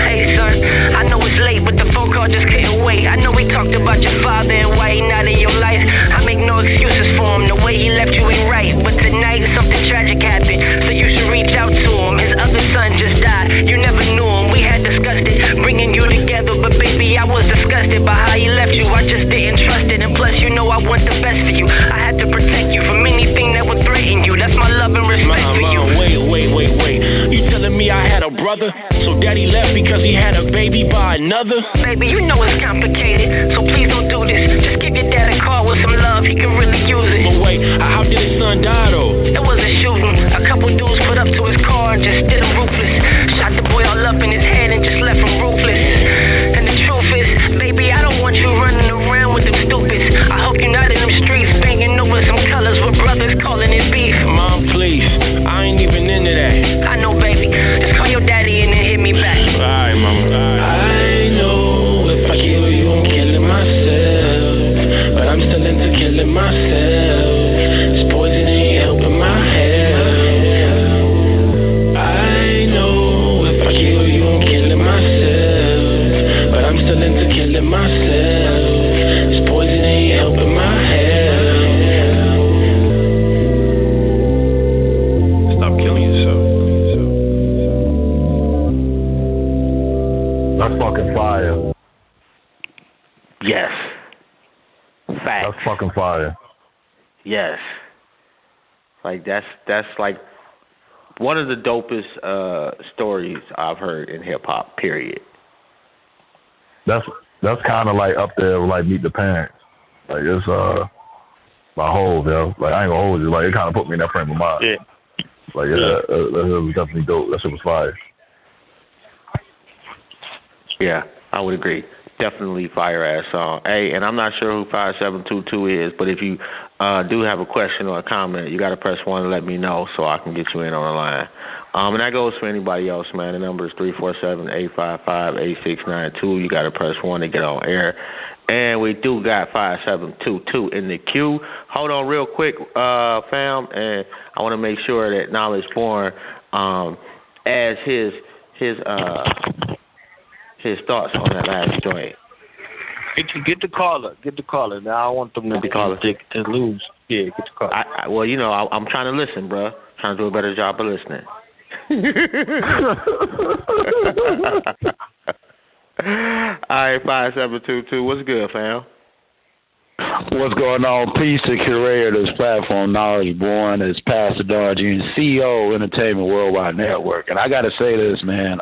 Hey, son, I know it's late, but the phone call just couldn't wait. I know we talked about your father and why he not in your life. I make no excuses for him. The way he left you ain't right. But tonight something tragic happened, so you should reach out to him. His other son just died. You never knew him. We had discussed it, bringing you together, but baby, I was disgusted by how he left you. I just didn't trust it, and plus, you know I want the best for you. I had to protect you from anything that would threaten you. That's my love and respect for you. Wait. You telling me I had a brother? So daddy left because he had a baby by another? Baby, you know it's complicated, so please don't do this. Just give your dad a call with some love, he can really use it. But wait, how did his son die though? It was a shooting. A couple dudes put up to his car and just did him ruthless. Shot the boy all up in his head and just left him ruthless. And the truth is, baby, I don't want you running around with them stupids. I hope you're not in them streets banging over some colors with brothers calling it beef. Mom, please, I ain't even into that. I know, baby. Just call your daddy and then hit me back. Alright, mama. I know if I kill you, I'm killing myself. Facts. That's fucking fire. Yes. Like that's like one of the dopest stories I've heard in hip hop. Period. That's kind of like up there with like Meet the Parents. Like it's my whole, yo. Like I ain't gonna hold you. Like it kind of put me in that frame of mind. Yeah. Like it was definitely dope. That shit was fire. Yeah, I would agree. Definitely fire ass song. Hey, and I'm not sure who 5722 is, but if you do have a question or a comment, you got to press 1 to let me know so I can get you in on the line. And that goes for anybody else, man. The number is 347-855-8692. You got to press 1 to get on air. And we do got 5722 in the queue. Hold on real quick, fam, and I want to make sure that Knowledge Born as his thoughts on that last joint. Get the caller. Now I want them to lose. Yeah, get the caller. Well, you know, I'm trying to listen, bro. Trying to do a better job of listening. All right, 5722. What's good, fam? What's going on? Peace to curator of this platform, Knowledge Born, as Pastor Dargy, and CEO of Entertainment Worldwide Network. And I got to say this, man.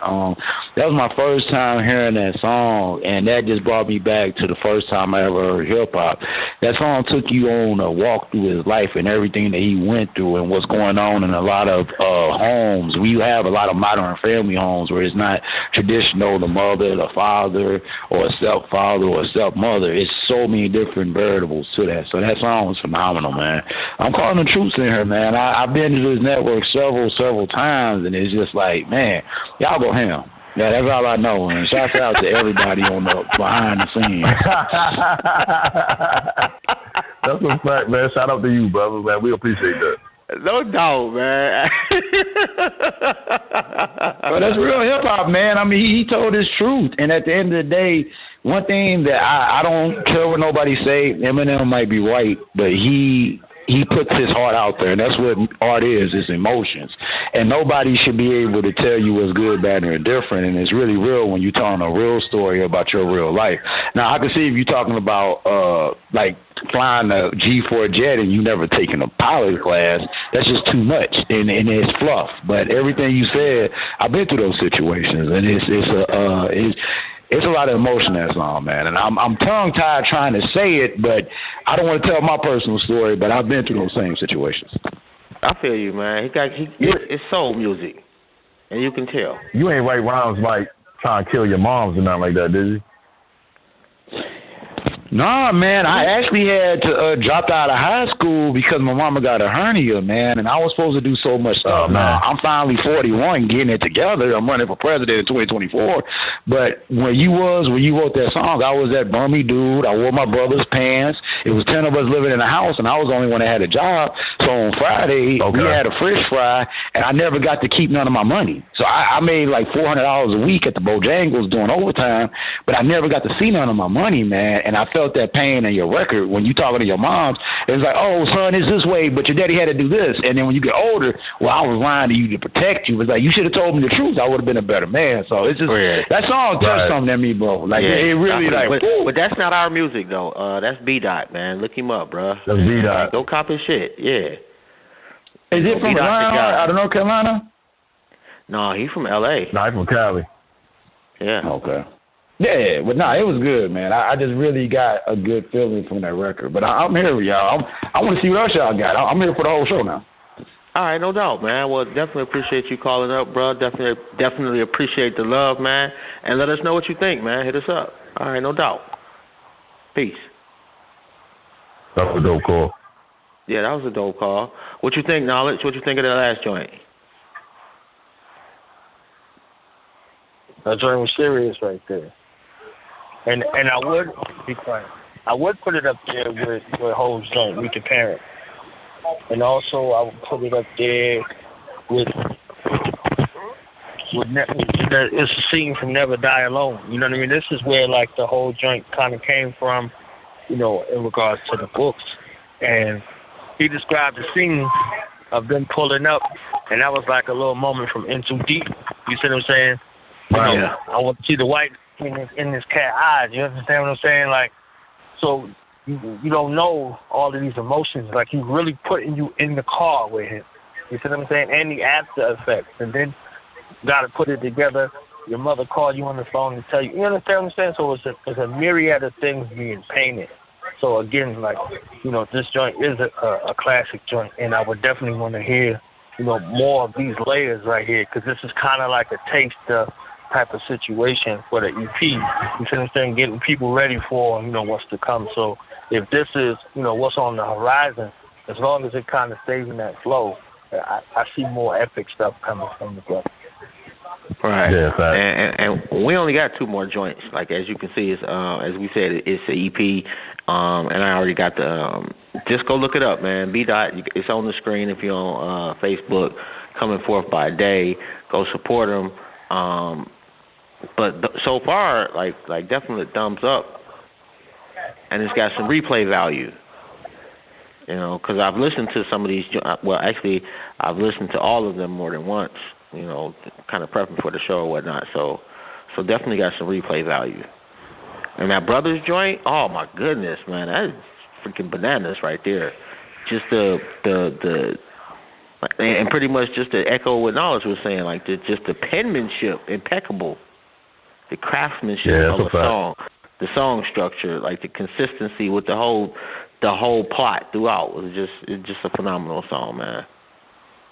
That was my first time hearing that song, and that just brought me back to the first time I ever heard hip-hop. That song took you on a walk through his life and everything that he went through and what's going on in a lot of homes. We have a lot of modern family homes where it's not traditional, the mother, the father, or a stepfather or a stepmother. It's so many different variables to that. So that song was phenomenal, man. I'm calling the troops in here, man. I've been to this network several times, and it's just like, man, y'all go ham. Yeah, that's all I know. And shouts out to everybody on the behind the scenes. That's a fact, man. Shout out to you, brother, man. We appreciate that. No doubt, man. But that's real hip-hop, man. I mean, he told his truth. And at the end of the day, one thing that I don't care what nobody say, Eminem might be right, but he puts his heart out there, and that's what art is emotions. And nobody should be able to tell you what's good, bad, or different, and it's really real when you're telling a real story about your real life. Now, I can see if you're talking about, like, flying a G4 jet and you never taken a pilot class, that's just too much, and it's fluff. But everything you said, I've been through those situations, and it's a lot of emotion in that song, man. And I'm tongue-tied trying to say it, but I don't want to tell my personal story, but I've been through those same situations. I feel you, man. It's soul music, and you can tell. You ain't write rhymes like trying to kill your moms or nothing like that, did you? Nah, man, I actually had to drop out of high school because my mama got a hernia, man, and I was supposed to do so much stuff. Now, I'm finally 41, getting it together. I'm running for president in 2024. But when you wrote that song, I was that bummy dude. I wore my brother's pants. It was 10 of us living in a house, and I was the only one that had a job. So on Friday, we had a fish fry, and I never got to keep none of my money. So I made like $400 a week at the Bojangles doing overtime, but I never got to see none of my money, man, and I felt that pain in your record when you talking to your moms. It's like, oh, son, it's this way, but your daddy had to do this. And then when you get older, well, I was lying to you to protect you. It's like, you should have told me the truth. I would have been a better man. So it's just, that song touched something at me, bro. Like, it really, but that's not our music, though. That's Bdot, man. Look him up, bro. That's Bdot. Go copy shit, yeah. Is it from out of North Carolina? No, he's from L.A. No, he's from Cali. Yeah. Okay. Yeah, but it was good, man. I just really got a good feeling from that record. But I'm here with y'all. I want to see what else y'all got. I'm here for the whole show now. All right, no doubt, man. Well, definitely appreciate you calling up, bro. Definitely appreciate the love, man. And let us know what you think, man. Hit us up. All right, no doubt. Peace. That was a dope call. Yeah, that was a dope call. What you think, Knowledge? What you think of the last joint? That joint was serious right there. And I would be quiet. I would put it up there with Ho's joint, Meet the Parent. And also I would put it up there with it's a scene from Never Die Alone. You know what I mean? This is where like the whole joint kind of came from, you know, in regards to the books. And he described the scene of them pulling up, and that was like a little moment from In Too Deep. You see what I'm saying? Wow. You know, I want to see the white in this cat's eyes. You understand what I'm saying? Like, so you don't know all of these emotions. Like, he's really putting you in the car with him. You see what I'm saying? And the after effects. And then got to put it together. Your mother called you on the phone to tell you. You understand what I'm saying? So it's a myriad of things being painted. So, again, like, this joint is a classic joint. And I would definitely want to hear, more of these layers right here, because this is kind of like a taster type of situation for the EP. You see what I'm saying? Getting people ready for, what's to come. So if this is, what's on the horizon, as long as it kind of stays in that flow, I see more epic stuff coming from the club. Right. Yeah, and we only got 2 more joints. Like, as you can see, it's, as we said, it's an EP. And I already got the, just go look it up, man. Bdot, it's on the screen if you're on Facebook, coming forth by day. Go support them. But so far, like definitely thumbs up. And it's got some replay value. Because I've listened to some of these, well, actually, I've listened to all of them more than once, kind of prepping for the show or whatnot. So definitely got some replay value. And that Brothers joint, oh my goodness, man, that is freaking bananas right there. Just the and pretty much just to echo what Knowledge was saying, like just the penmanship, impeccable, the craftsmanship of the song, the song structure, like the consistency with the whole plot throughout was just a phenomenal song, man.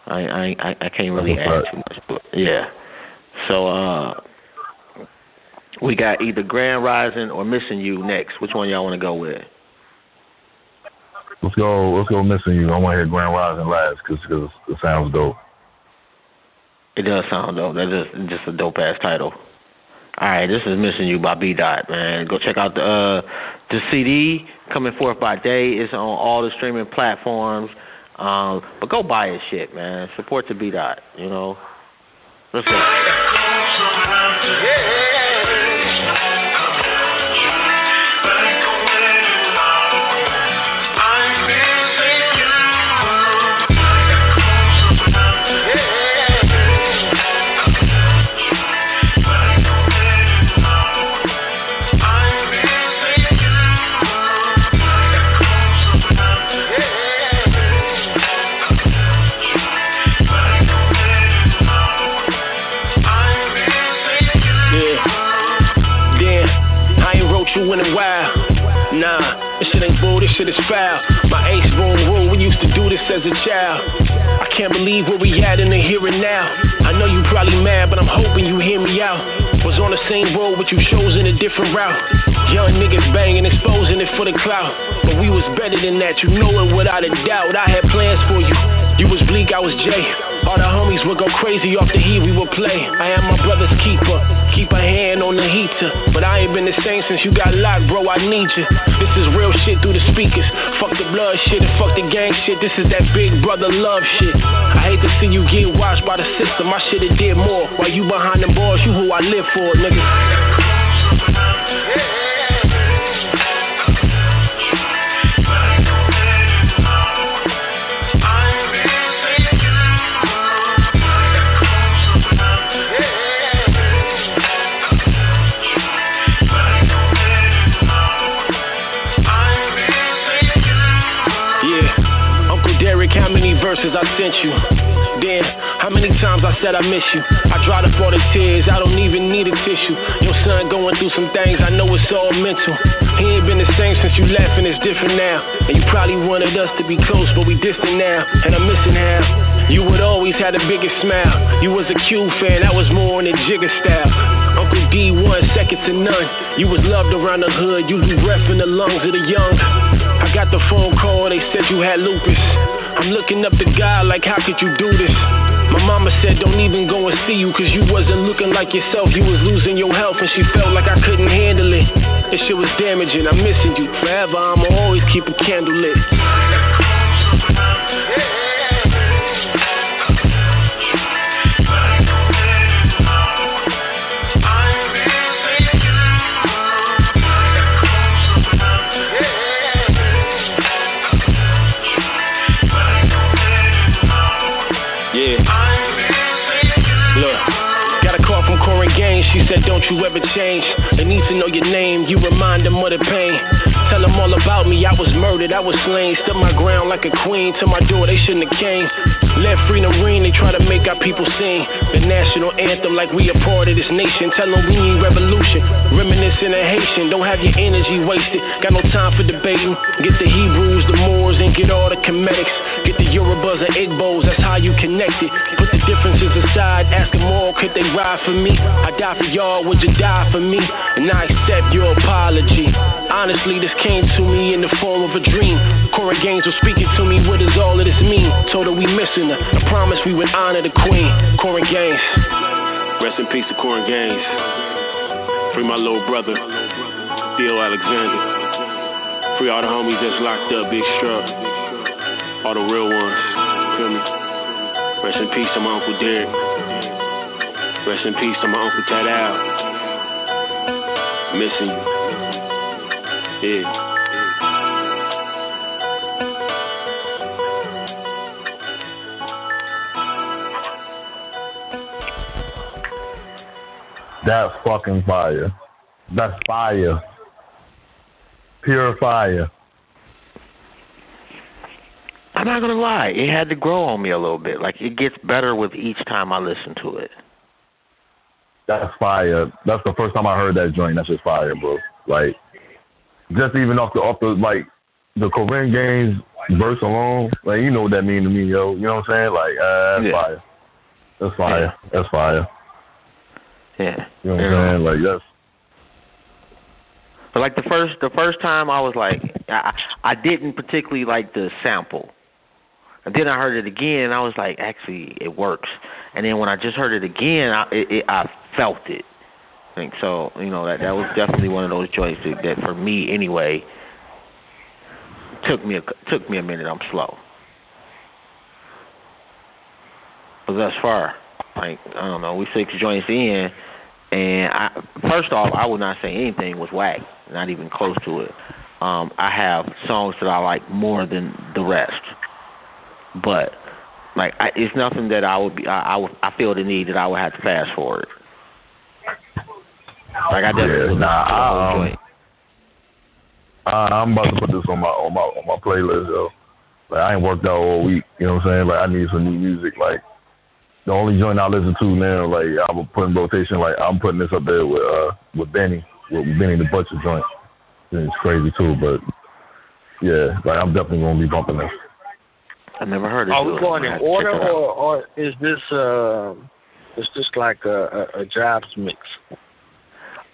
I can't really add too much, but yeah. So we got either Grand Rising or Missing You next. Which one y'all want to go with? Let's go Missing You. I want to hear Grand Rising last because it sounds dope. It does sound dope. That is just a dope ass title. All right, this is Missing You by Bdot, man. Go check out the CD coming forth by day. It's on all the streaming platforms. But go buy his shit, man. Support the Bdot, Let's go. In a while. Nah, this shit ain't bull, this shit is foul. My ace room rule, we used to do this as a child. I can't believe where we at in the here and now. I know you probably mad, but I'm hoping you hear me out. Was on the same road, but you chose in a different route. Young niggas banging, exposing it for the clout. But we was better than that, you know it without a doubt. I had plans for you. You was Bleak, I was Jay. All the homies would go crazy off the heat we would play. I am my brother's keeper, keep a hand on the heater. But I ain't been the same since you got locked, bro, I need you. This is real shit through the speakers. Fuck the blood shit and fuck the gang shit. This is that big brother love shit. I hate to see you get watched by the system. I should've did more. While you behind them bars, you who I live for, nigga. How many verses I sent you? Damn, how many times I said I miss you? I dried up all the tears, I don't even need a tissue. Your son going through some things, I know it's all mental. He ain't been the same since you left and it's different now. And you probably wanted us to be close, but we distant now. And I'm missing how you would always have the biggest smile. You was a Q fan, I was more in the Jigger style. Uncle D, 1 second to none. You was loved around the hood, you blew breath in the lungs of the young. I got the phone call, they said you had lupus. I'm looking up to God like, how could you do this? My mama said don't even go and see you, cause you wasn't looking like yourself. You was losing your health and she felt like I couldn't handle it. This shit was damaging, I'm missing you. Forever I'ma always keep a candle lit. She said, don't you ever change. They need to know your name, you remind them of the pain. Tell them all about about me, I was murdered, I was slain. Stood my ground like a queen. To my door, they shouldn't have came. Left freedom ring, they try to make our people sing the national anthem like we a part of this nation. Tell them we need revolution, reminiscing of Haitian. Don't have your energy wasted, got no time for debating. Get the Hebrews, the Moors, and get all the Comedics. Get the Yorubas and Igbos, that's how you connect it. Put the differences aside, ask them all, could they ride for me? I die for y'all, would you die for me? And I accept your apology. Honestly, this came to me in the form of a dream. Corin Gaines was speaking to me, what does all of this mean? Told her we missing her, I promised we would honor the queen. Corin Gaines. Rest in peace to Corin Gaines. Free my little brother, Theo Alexander. Free all the homies that's locked up, Big Struck. All the real ones, feel me? Rest in peace to my Uncle Derek. Rest in peace to my Uncle Ted Al. Missing you. Yeah. That's fucking fire. That's fire. Pure fire. I'm not gonna lie, it had to grow on me a little bit. Like, it gets better with each time I listen to it. That's fire. That's the first time I heard that joint. That's just fire, bro. Like, just even off the like the Corin Gaines verse alone, like, you know what that mean to me, yo. You know what I'm saying? Like, that's fire. That's fire. Yeah. That's fire. Yeah. You know what I'm saying? Like, that's. But like the first time I was like, I didn't particularly like the sample. And then I heard it again, and I was like, actually, it works. And then when I just heard it again, I felt it. I think so. You know, that was definitely one of those joints that for me anyway took me a minute. I'm slow, but thus far, like, I don't know, we 6 joints in, and first off, I would not say anything was whack, not even close to it. I have songs that I like more than the rest. But like, it's nothing that I feel the need that I would have to fast forward. Like, I definitely I'm about to put this on my playlist, yo. Like, I ain't worked out all week, you know what I'm saying? Like, I need some new music. Like, the only joint I listen to now, like, I would put in rotation. Like, I'm putting this up there with Benny the Butcher joint. It's crazy too, but yeah, like, I'm definitely gonna be bumping this. I never heard of it. Are we going in order, or is this like a jobs mix?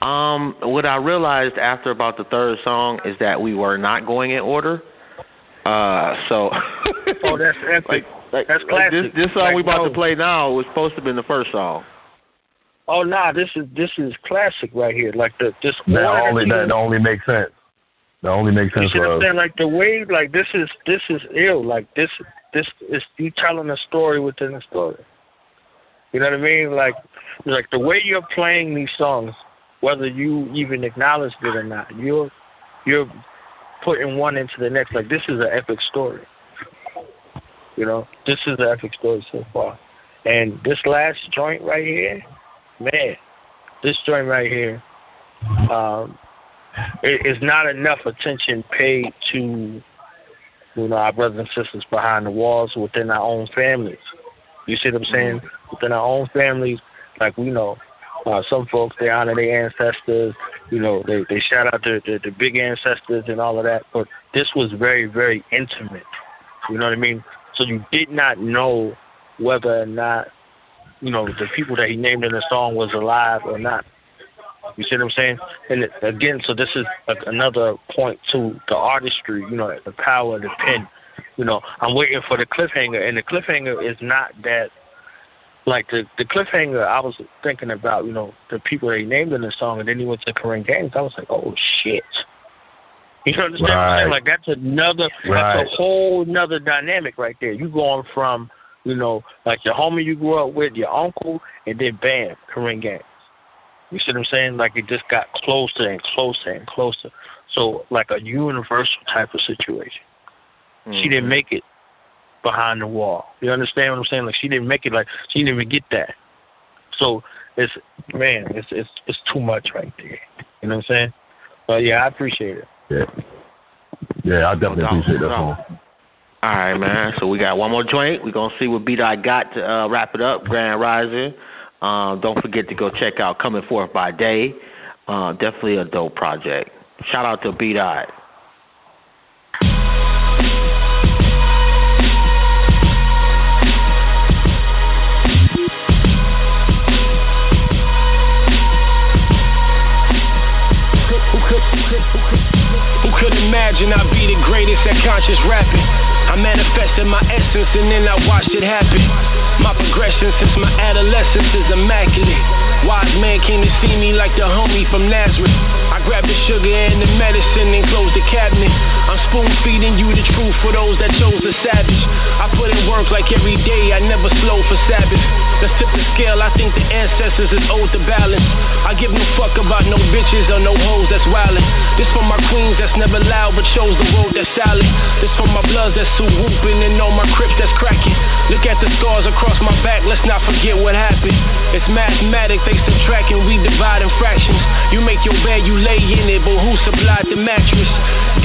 What I realized after about the third song is that we were not going in order. So. Oh, that's epic. That's classic. This song we about to play now was supposed to be the first song. Oh, nah, this is classic right here. Like that only makes sense. That only makes sense. You see what I'm saying? Like, the way, like, this is ill. Like, this is you telling a story within a story. You know what I mean? Like the way you're playing these songs, whether you even acknowledged it or not, you're putting one into the next. Like, this is an epic story. You know, this is an epic story so far. And this last joint right here, man, this joint right here, it is not enough attention paid to, you know, our brothers and sisters behind the walls within our own families. You see what I'm saying? Within our own families, like, we know, some folks, they honor their ancestors. You know, they shout out the big ancestors and all of that. But this was very, very intimate. You know what I mean? So you did not know whether or not, you know, the people that he named in the song was alive or not. You see what I'm saying? And again, so this is another point to the artistry, you know, the power of the pen. You know, I'm waiting for the cliffhanger, and the cliffhanger is not that, like, the cliffhanger, I was thinking about, you know, the people that he named in the song, and then he went to Corin Gaines. I was like, oh, shit. You understand what I'm saying? Like, that's a whole nother dynamic right there. You going from, you know, like your homie you grew up with, your uncle, and then bam, Corin Gaines. You see what I'm saying? Like, it just got closer and closer and closer. So, like a universal type of situation. Mm-hmm. She didn't make it behind the wall. You understand what I'm saying? Like, she didn't make it. Like, she didn't even get that. So it's too much right there. You know what I'm saying? But yeah, I appreciate it. Yeah. Yeah, I definitely appreciate that song. All right, man. So we got one more joint. We're going to see what Bdot got to wrap it up. Grand Rising. Don't forget to go check out Coming Forth by Day. Definitely a dope project. Shout out to Bdot. Who could imagine I'd be the greatest at conscious rapping? I manifested my essence and then I watched it happen. My progression since my adolescence is immaculate. Wise man came to see me like the homie from Nazareth. I grabbed the sugar and the medicine and closed the cabinet. I'm spoon feeding you the truth for those that chose the savage. I put in work like every day, I never slow for Sabbath. Let's tip the scale, I think the ancestors is owed the balance. I give no fuck about no bitches or no hoes that's wildin'. This for my queens that's never loud but chose the road that's silent. This for my bloods that's too whooping and all my crips that's cracking. Look at the scars across my back, let's not forget what happened. It's mathematics, they subtract and we divide in fractions. You make your bed, you lay in it, but who supplied the mattress?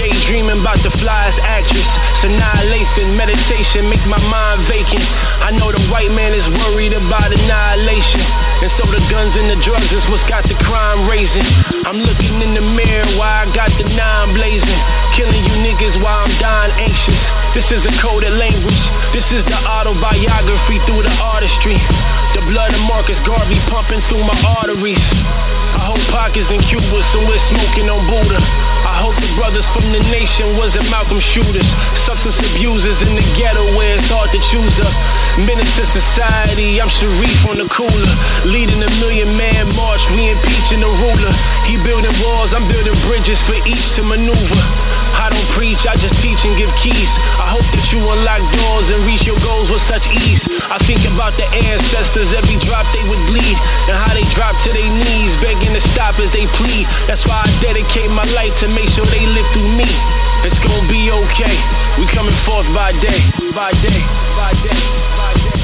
Daydreaming about the flyest actress. Annihilation, meditation, make my mind vacant. I know the white man is worried about annihilation. And so the guns and the drugs is what's got the crime raising. I'm looking in the mirror while I got the 9 blazing. Killing you niggas while I'm dying anxious. This is a coded language. This is the autobiography through the artistry. The blood of Marcus Garvey pumping through my arteries. I hold pockets in Cuba, so we're smoking on Buddha. I hope the brothers from the nation wasn't Malcolm shooters. Substance abusers in the ghetto where it's hard to choose us. Menace to society, I'm Sharif on the cooler. Leading a 1,000,000-man march, we impeaching the ruler. He building walls, I'm building bridges for each to maneuver. I don't preach, I just teach and give keys. I hope that you unlock doors and reach your goals with such ease. I think about the ancestors, every drop they would bleed, and how they drop to their knees, begging to stop as they plead. That's why I dedicate my life to make sure they live through me. It's gonna be okay. We coming forth by day, by day, by day, by day.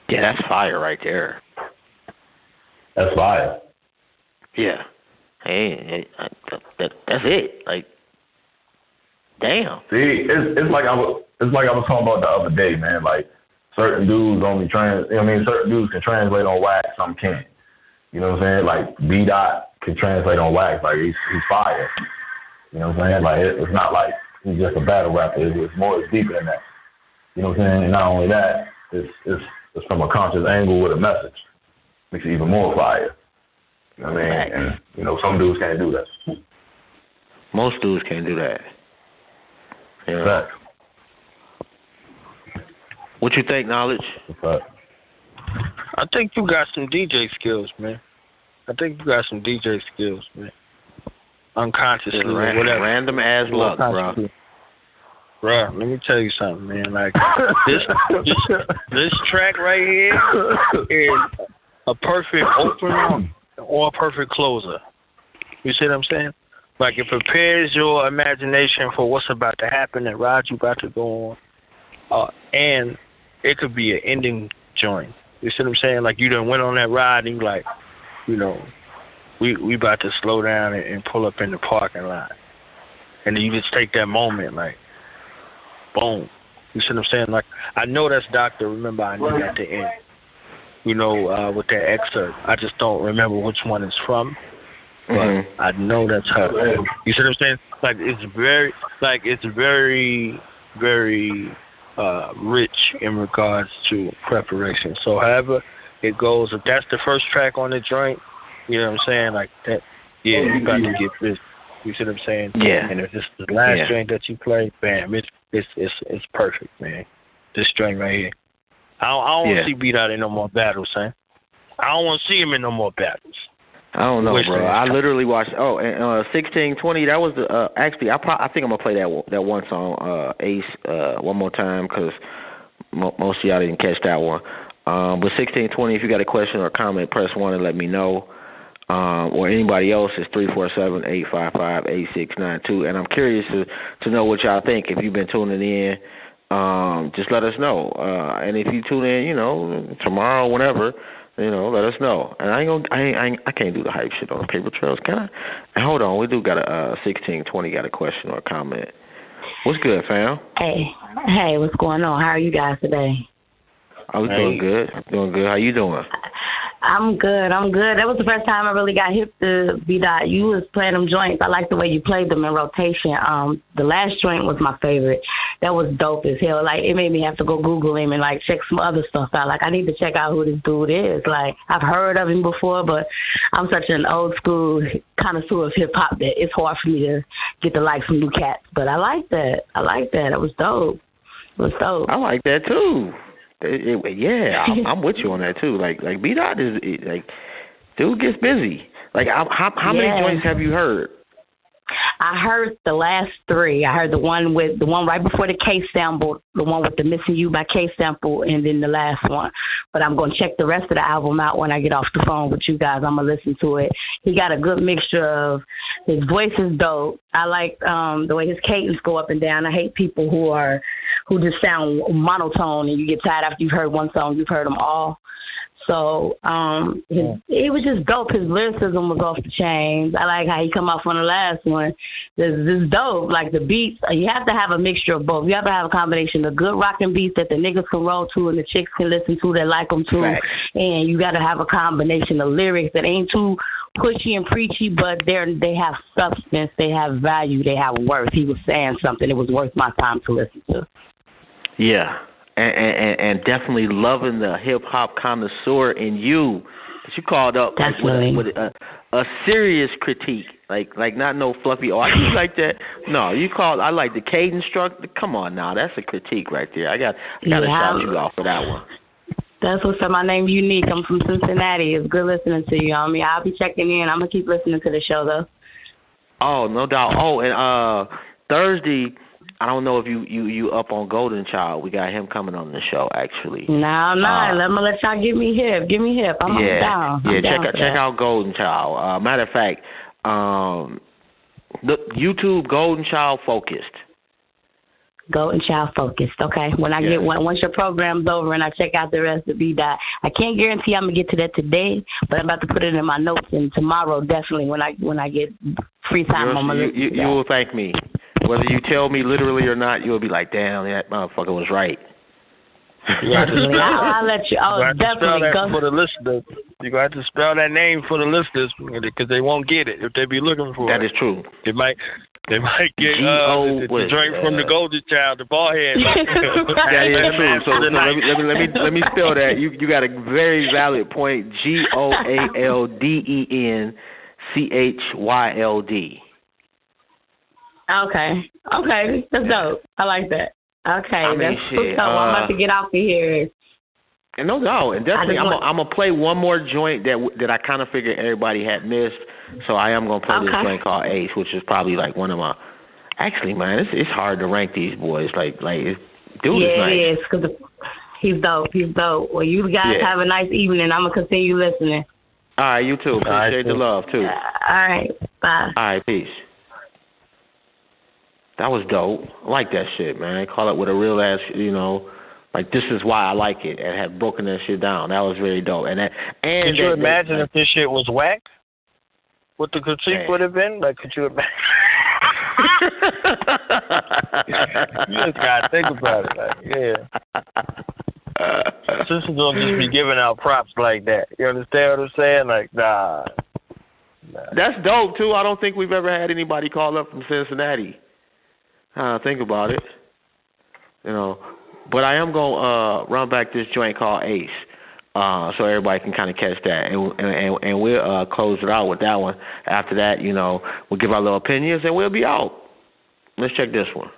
Yeah, that's fire right there. That's fire. Yeah. Hey, that's it. Like, damn. See, it's like I was talking about the other day, man. Like, certain dudes only certain dudes can translate on wax, some can't. You know what I'm saying? Like, Bdot can translate on wax. Like, he's fire. You know what I'm saying? Like, it's not like he's just a battle rapper. It's deeper than that. You know what I'm saying? And not only that, it's from a conscious angle with a message. Makes it even more fire. You know what I mean? Right. And, you know, some dudes can't do that. Most dudes can't do that. Yeah. Fact. What you think, Knowledge? Fact. I think you got some DJ skills, man. Unconsciously, or whatever. Random ass luck, bro. Bro, let me tell you something, man. Like this track right here is a perfect opener or a perfect closer. You see what I'm saying? Like it prepares your imagination for what's about to happen, that ride you about to go on, and it could be an ending joint. You see what I'm saying? Like you done went on that ride and you like, you know, we about to slow down and pull up in the parking lot. and then you just take that moment, like, boom. You see what I'm saying? Like, I know that's Dr. Remember I Knew at the end, you know, with that excerpt. I just don't remember which one it's from, but I know that's her. You see what I'm saying? Like, it's very, very rich in regards to preparation. So however it goes, if that's the first track on the joint, you know what I'm saying? Like that, yeah, you got to get this. You see what I'm saying? Yeah. And if it's the last joint that you play, bam, it's perfect, man. This joint right here. I don't want to see Bdot in no more battles, son. I don't want to see him in no more battles. I don't know, bro. I literally watched. Oh, and 1620. That was the. Actually, I think I'm gonna play that one song, Ace, one more time because most of y'all didn't catch that one. But 1620. If you got a question or a comment, press 1 and let me know. Or anybody else is 347-855-8692. And I'm curious to know what y'all think. If you've been tuning in, just let us know. And if you tune in, you know, tomorrow, whenever. You know, let us know. And I can't do the hype shit on the paper trails, can I? And hold on, we do got a 1620 got a question or a comment. What's good, fam? Hey, what's going on? How are you guys today? I was doing good. How you doing? I'm good. That was the first time I really got hip to Bdot. You was playing them joints. I like the way you played them in rotation. The last joint was my favorite. That was dope as hell. Like, it made me have to go Google him and, like, check some other stuff out. Like, I need to check out who this dude is. Like, I've heard of him before, but I'm such an old school connoisseur of hip-hop that it's hard for me to get to like some new cats. But I like that. It was dope. I like that, too. I'm with you on that too. Like Bdot is like, dude gets busy. Like, how many joints have you heard? I heard the last 3. I heard the one right before the K sample, the one with the Missing You by K sample, and then the last one. But I'm gonna check the rest of the album out when I get off the phone with you guys. I'm gonna listen to it. He got a good mixture of, his voice is dope. I like the way his cadence go up and down. I hate people who just sound monotone and you get tired after you've heard one song, you've heard them all. So it was just dope. His lyricism was off the chains. I like how he come off on the last one. This is dope. Like the beats, you have to have a mixture of both. You have to have a combination of good rocking beats that the niggas can roll to and the chicks can listen to that like them too. Right. And you got to have a combination of lyrics that ain't too pushy and preachy, but they have substance, they have value, they have worth. He was saying something. It was worth my time to listen to. Yeah. And definitely loving the hip-hop connoisseur in you. That you called up with a serious critique. Like not no fluffy, I just like that. No, you called, I like the cadence structure. Come on now, that's a critique right there. I got to shout you out for that one. That's what's up. My name's Unique. I'm from Cincinnati. It's good listening to you. I mean, I'll be checking in. I'm going to keep listening to the show, though. Oh, no doubt. Oh, and Thursday, I don't know if you up on Golden Child. We got him coming on the show, actually. No, I'm not. I'm going to let y'all give me hip. I'm down. Check out Golden Child. Matter of fact, the YouTube Golden Child Focused. Golden Child Focused. Okay. When I get once your program's over and I check out the rest of Bdot, I can't guarantee I'm gonna get to that today, but I'm about to put it in my notes, and tomorrow definitely when I get free time, I'm gonna you will thank me. Whether you tell me literally or not, you'll be like, damn, that motherfucker was right. I'll let you. Oh, definitely. For the listeners, you got to spell that name for the listeners because they won't get it if they be looking for it. That is true. They might get the drink from the Golden Child, the ball head. That is true. So let me spell that. You got a very valid point. GOALDENCHYLD. Okay, that's dope. I like that. Okay, that's what's up. I'm about to get off of here. And no doubt, and definitely, I'm gonna play one more joint that I kind of figured everybody had missed. So I am gonna play this joint called Ace, which is probably like one of my. Actually, man, it's hard to rank these boys. Like dude is nice. It is because he's dope. Well, you guys have a nice evening. I'm gonna continue listening. All right, you too. Appreciate the love too. All right, bye. All right, peace. That was dope. I like that shit, man. Call it with a real ass, like this is why I like it, and have broken that shit down. That was very dope. Could you imagine if this shit was whack? What the critique would have been? Like, could you imagine? You just gotta think about it, like, yeah. Sisters don't just be giving out props like that. You understand what I'm saying? Like, nah. That's dope too. I don't think we've ever had anybody call up from Cincinnati. Think about it. You know, but I am gonna run back this joint called Ace, so everybody can kind of catch that, and we'll close it out with that one. After that, you know, we'll give our little opinions and we'll be out. Let's check this one.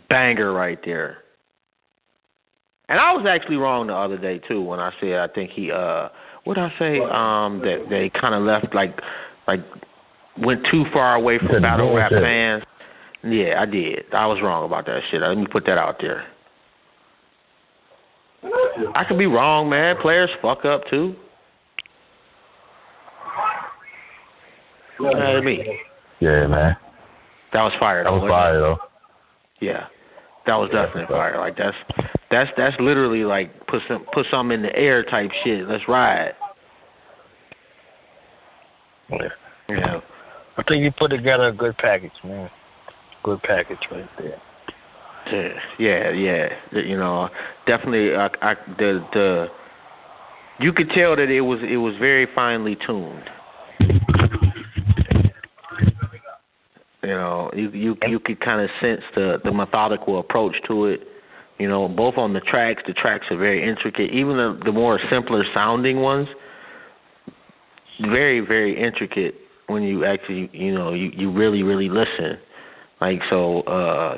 Banger right there. And I was actually wrong the other day too when I said I think he what did I say? That they kind of left like went too far away from battle rap fans. Yeah, I did. I was wrong about that shit. Let me put that out there. I could be wrong, man. Players fuck up too. Me. Yeah, man. That was fire. That was fire, though. Yeah, that was definitely fire. Like that's literally like put something in the air type shit. Let's ride. Yeah. I think you put together a good package, man. Good package right there. Yeah. You know, definitely. The you could tell that it was very finely tuned. You know, you could kind of sense the methodical approach to it. You know, both on the tracks are very intricate. Even the more simpler sounding ones, very, very intricate when you actually, you know, you really, really listen. Like, so,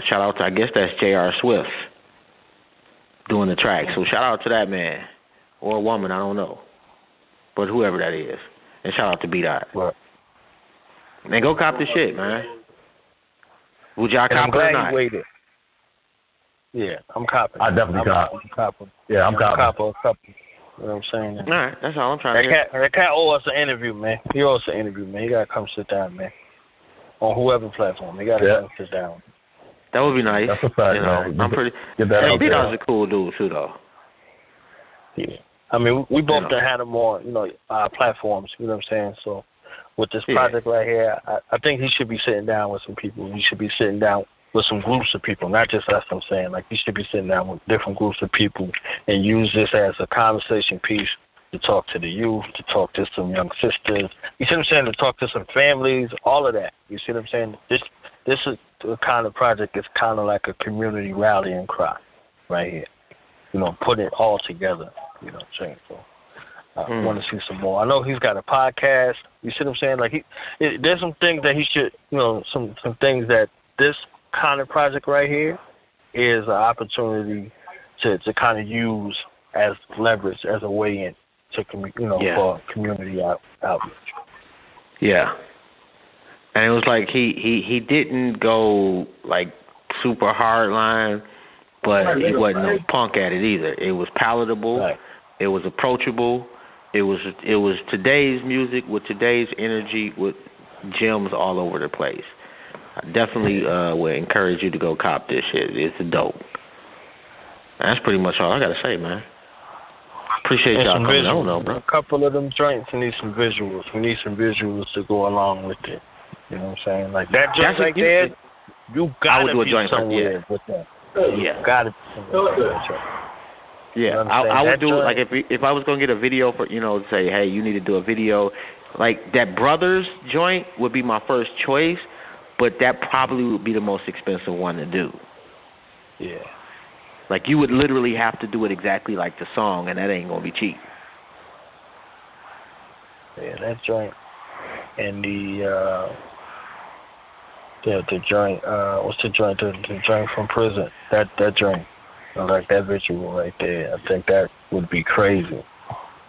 shout out to, I guess that's J.R. Swift doing the track. So shout out to that man or woman, I don't know. But whoever that is. And shout out to Bdot. Right. Man, go cop the shit, man. Would y'all cop it or not? Waited. Yeah, I'm copping. I definitely cop. I'm copping. Yeah, I'm copping. You know what I'm saying? All right, that's all I'm trying to hear. That cat owe us an interview, man. He owes us an interview, man. You got to come sit down, man. On whoever platform. You got to come sit down. That would be nice. That's a fact, you know, man. I'm pretty. Bdot's a cool dude, too, though. Yeah. I mean, we both done had him on, you know, our platforms, you know what I'm saying? So, with this project right here, I think he should be sitting down with some people. He should be sitting down with some groups of people, not just us, I'm saying. Like, he should be sitting down with different groups of people and use this as a conversation piece to talk to the youth, to talk to some young sisters. You see what I'm saying? To talk to some families, all of that. You see what I'm saying? This is the kind of project that's kind of like a community rallying cry right here. You know, put it all together. You know what I'm saying? So I want to see some more. I know he's got a podcast. You see what I'm saying? Like there's some things that he should, you know, some things that this kind of project right here is an opportunity to kind of use as leverage, as a way in to for community outreach. Yeah. And it was like he didn't go like super hard line, but he wasn't no punk at it either. It was palatable. Right. It was approachable. It was today's music with today's energy with gems all over the place. I definitely would encourage you to go cop this shit. It's dope. That's pretty much all I gotta say, man. Appreciate y'all coming. I don't know, bro. A couple of them joints need some visuals. We need some visuals to go along with it. You know what I'm saying? Like that joint right there, you gotta be somewhere with that. Yeah. Gotta be somewhere with that. Yeah, I would do it like if I was gonna get a video for, you know, say, hey, you need to do a video, like that Brothers joint would be my first choice, but that probably would be the most expensive one to do. Yeah. Like you would literally have to do it exactly like the song, and that ain't gonna be cheap. Yeah, that joint and the joint, what's the joint? The joint from prison. That joint. I like that visual right there. I think that would be crazy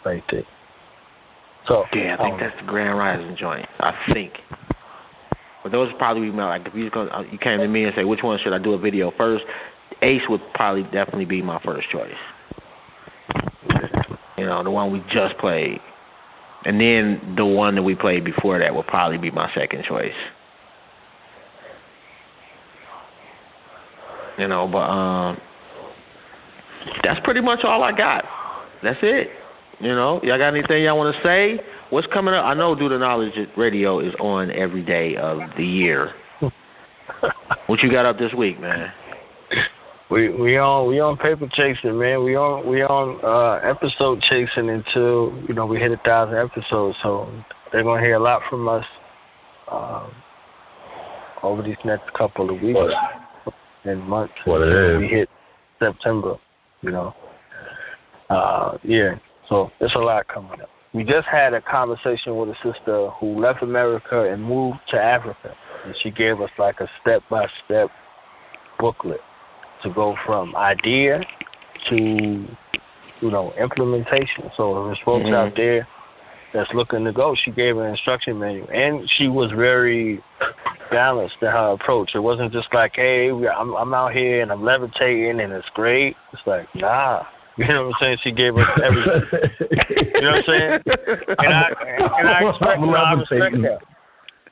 right there. So yeah, I think that's the Grand Rising joint. I think. But those would probably be my, like, if you came to me and say, which one should I do a video first? Ace would probably definitely be my first choice. You know, the one we just played. And then the one that we played before that would probably be my second choice. You know, but that's pretty much all I got. That's it. You know, y'all got anything y'all want to say? What's coming up? I know Do the Knowledge Radio is on every day of the year. What you got up this week, man? We on paper chasing, man. We on episode chasing until, you know, we hit 1,000 episodes. So they're gonna hear a lot from us over these next couple of weeks and months. What it is? We hit September, you know. Yeah. So there's a lot coming up. We just had a conversation with a sister who left America and moved to Africa, and she gave us like a step-by-step booklet to go from idea to, you know, implementation. So if there's folks out there that's looking to go, she gave an instruction manual, and she was very balanced in her approach. It wasn't just like, hey, I'm out here and I'm levitating and it's great. It's like, nah. You know what I'm saying? She gave us everything. You know what I'm saying? And I respect that.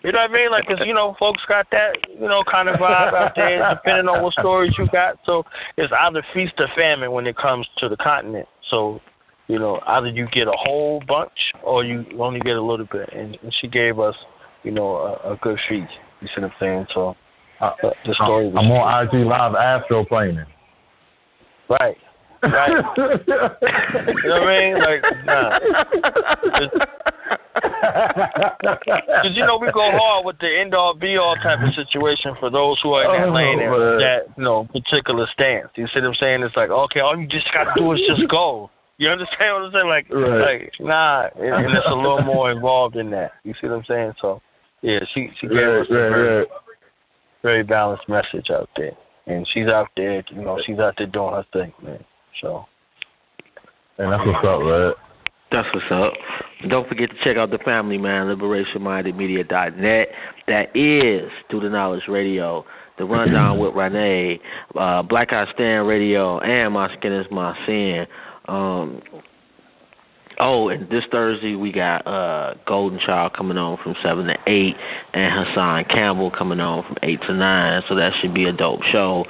You know what I mean? Like, 'cause, you know, folks got that, you know, kind of vibe out there, depending on what stories you got. So it's either feast or famine when it comes to the continent. So, you know, either you get a whole bunch or you only get a little bit. And she gave us, you know, a good feast. You see what I'm saying? So the story was I'm on IG Live astroplaning. Right. Right. You know what I mean? Like, nah. Because, you know, we go hard with the end-all, be-all type of situation for those who are in that lane and that, you know, particular stance. You see what I'm saying? It's like, okay, all you just got to do is just go. You understand what I'm saying? Like, like nah, and it's a little more involved in that. You see what I'm saying? So, yeah, she gave us a very balanced message out there. And she's out there, you know, she's out there doing her thing, man. So, and that's what's up, right? That's what's up. Don't forget to check out the family, man, liberationmindedmedia.net. That is Through the Knowledge Radio, The Rundown with Renee, Black Eye Stand Radio, and My Skin is My Sin. And this Thursday we got Golden Child coming on from 7 to 8, and Hassan Campbell coming on from 8 to 9, so that should be a dope show.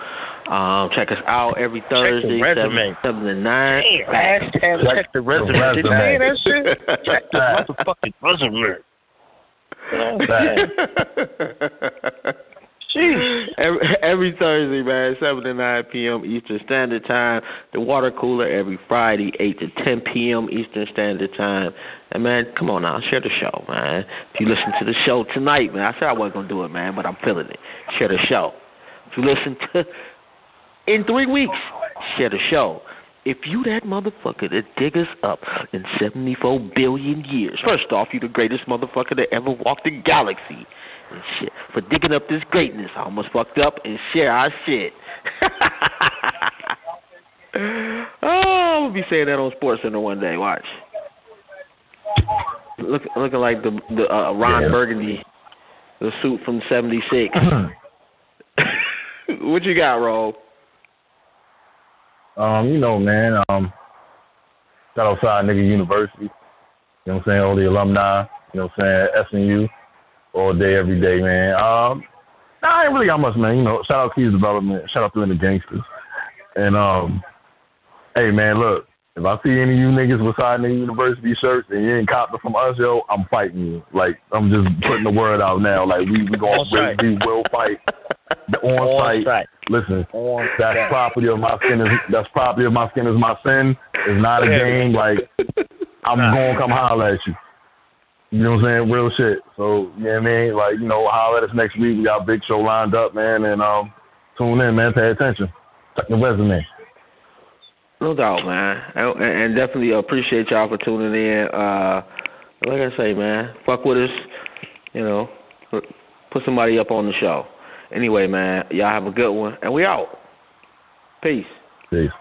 Check us out every Thursday, 7 to 9. Hashtag check the resume. Did you hear that shit? Check the motherfucking resume. Jeez. Every Thursday, man, 7 to 9 p.m. Eastern Standard Time. The Water Cooler every Friday, 8 to 10 p.m. Eastern Standard Time. And, man, come on now, share the show, man. If you listen to the show tonight, man, I said I wasn't going to do it, man, but I'm feeling it. Share the show. If you listen to in 3 weeks, share the show. If you that motherfucker that dig us up in 74 billion years, first off, you the greatest motherfucker that ever walked the galaxy. And shit, for digging up this greatness, I almost fucked up and share our shit. I'm gonna be saying that on SportsCenter one day. Watch. Looking like the Ron Burgundy, the suit from '76. What you got, Ro? You know, man, got outside nigga University. You know what I'm saying? All the alumni, you know what I'm saying? SNU, all day, every day, man. I ain't really got much, man. You know, shout out to Keys Development, shout out to the gangsters. And, hey, man, look, if I see any of you niggas with side nigga University shirts and you ain't copped it from us, yo, I'm fighting you. Like, I'm just putting the word out now. Like, we will fight. On site. Listen, that's property of my skin. That's property of my skin is my sin. It's not a game. Like, I'm going to come holler at you. You know what I'm saying? Real shit. So, you know what I mean? Like, you know, holler at us next week. We got a big show lined up, man. And tune in, man. Pay attention. Check the resume. No doubt, man. And definitely appreciate y'all for tuning in. Like I say, man, fuck with us. You know, put somebody up on the show. Anyway, man, y'all have a good one. And we out. Peace. Peace.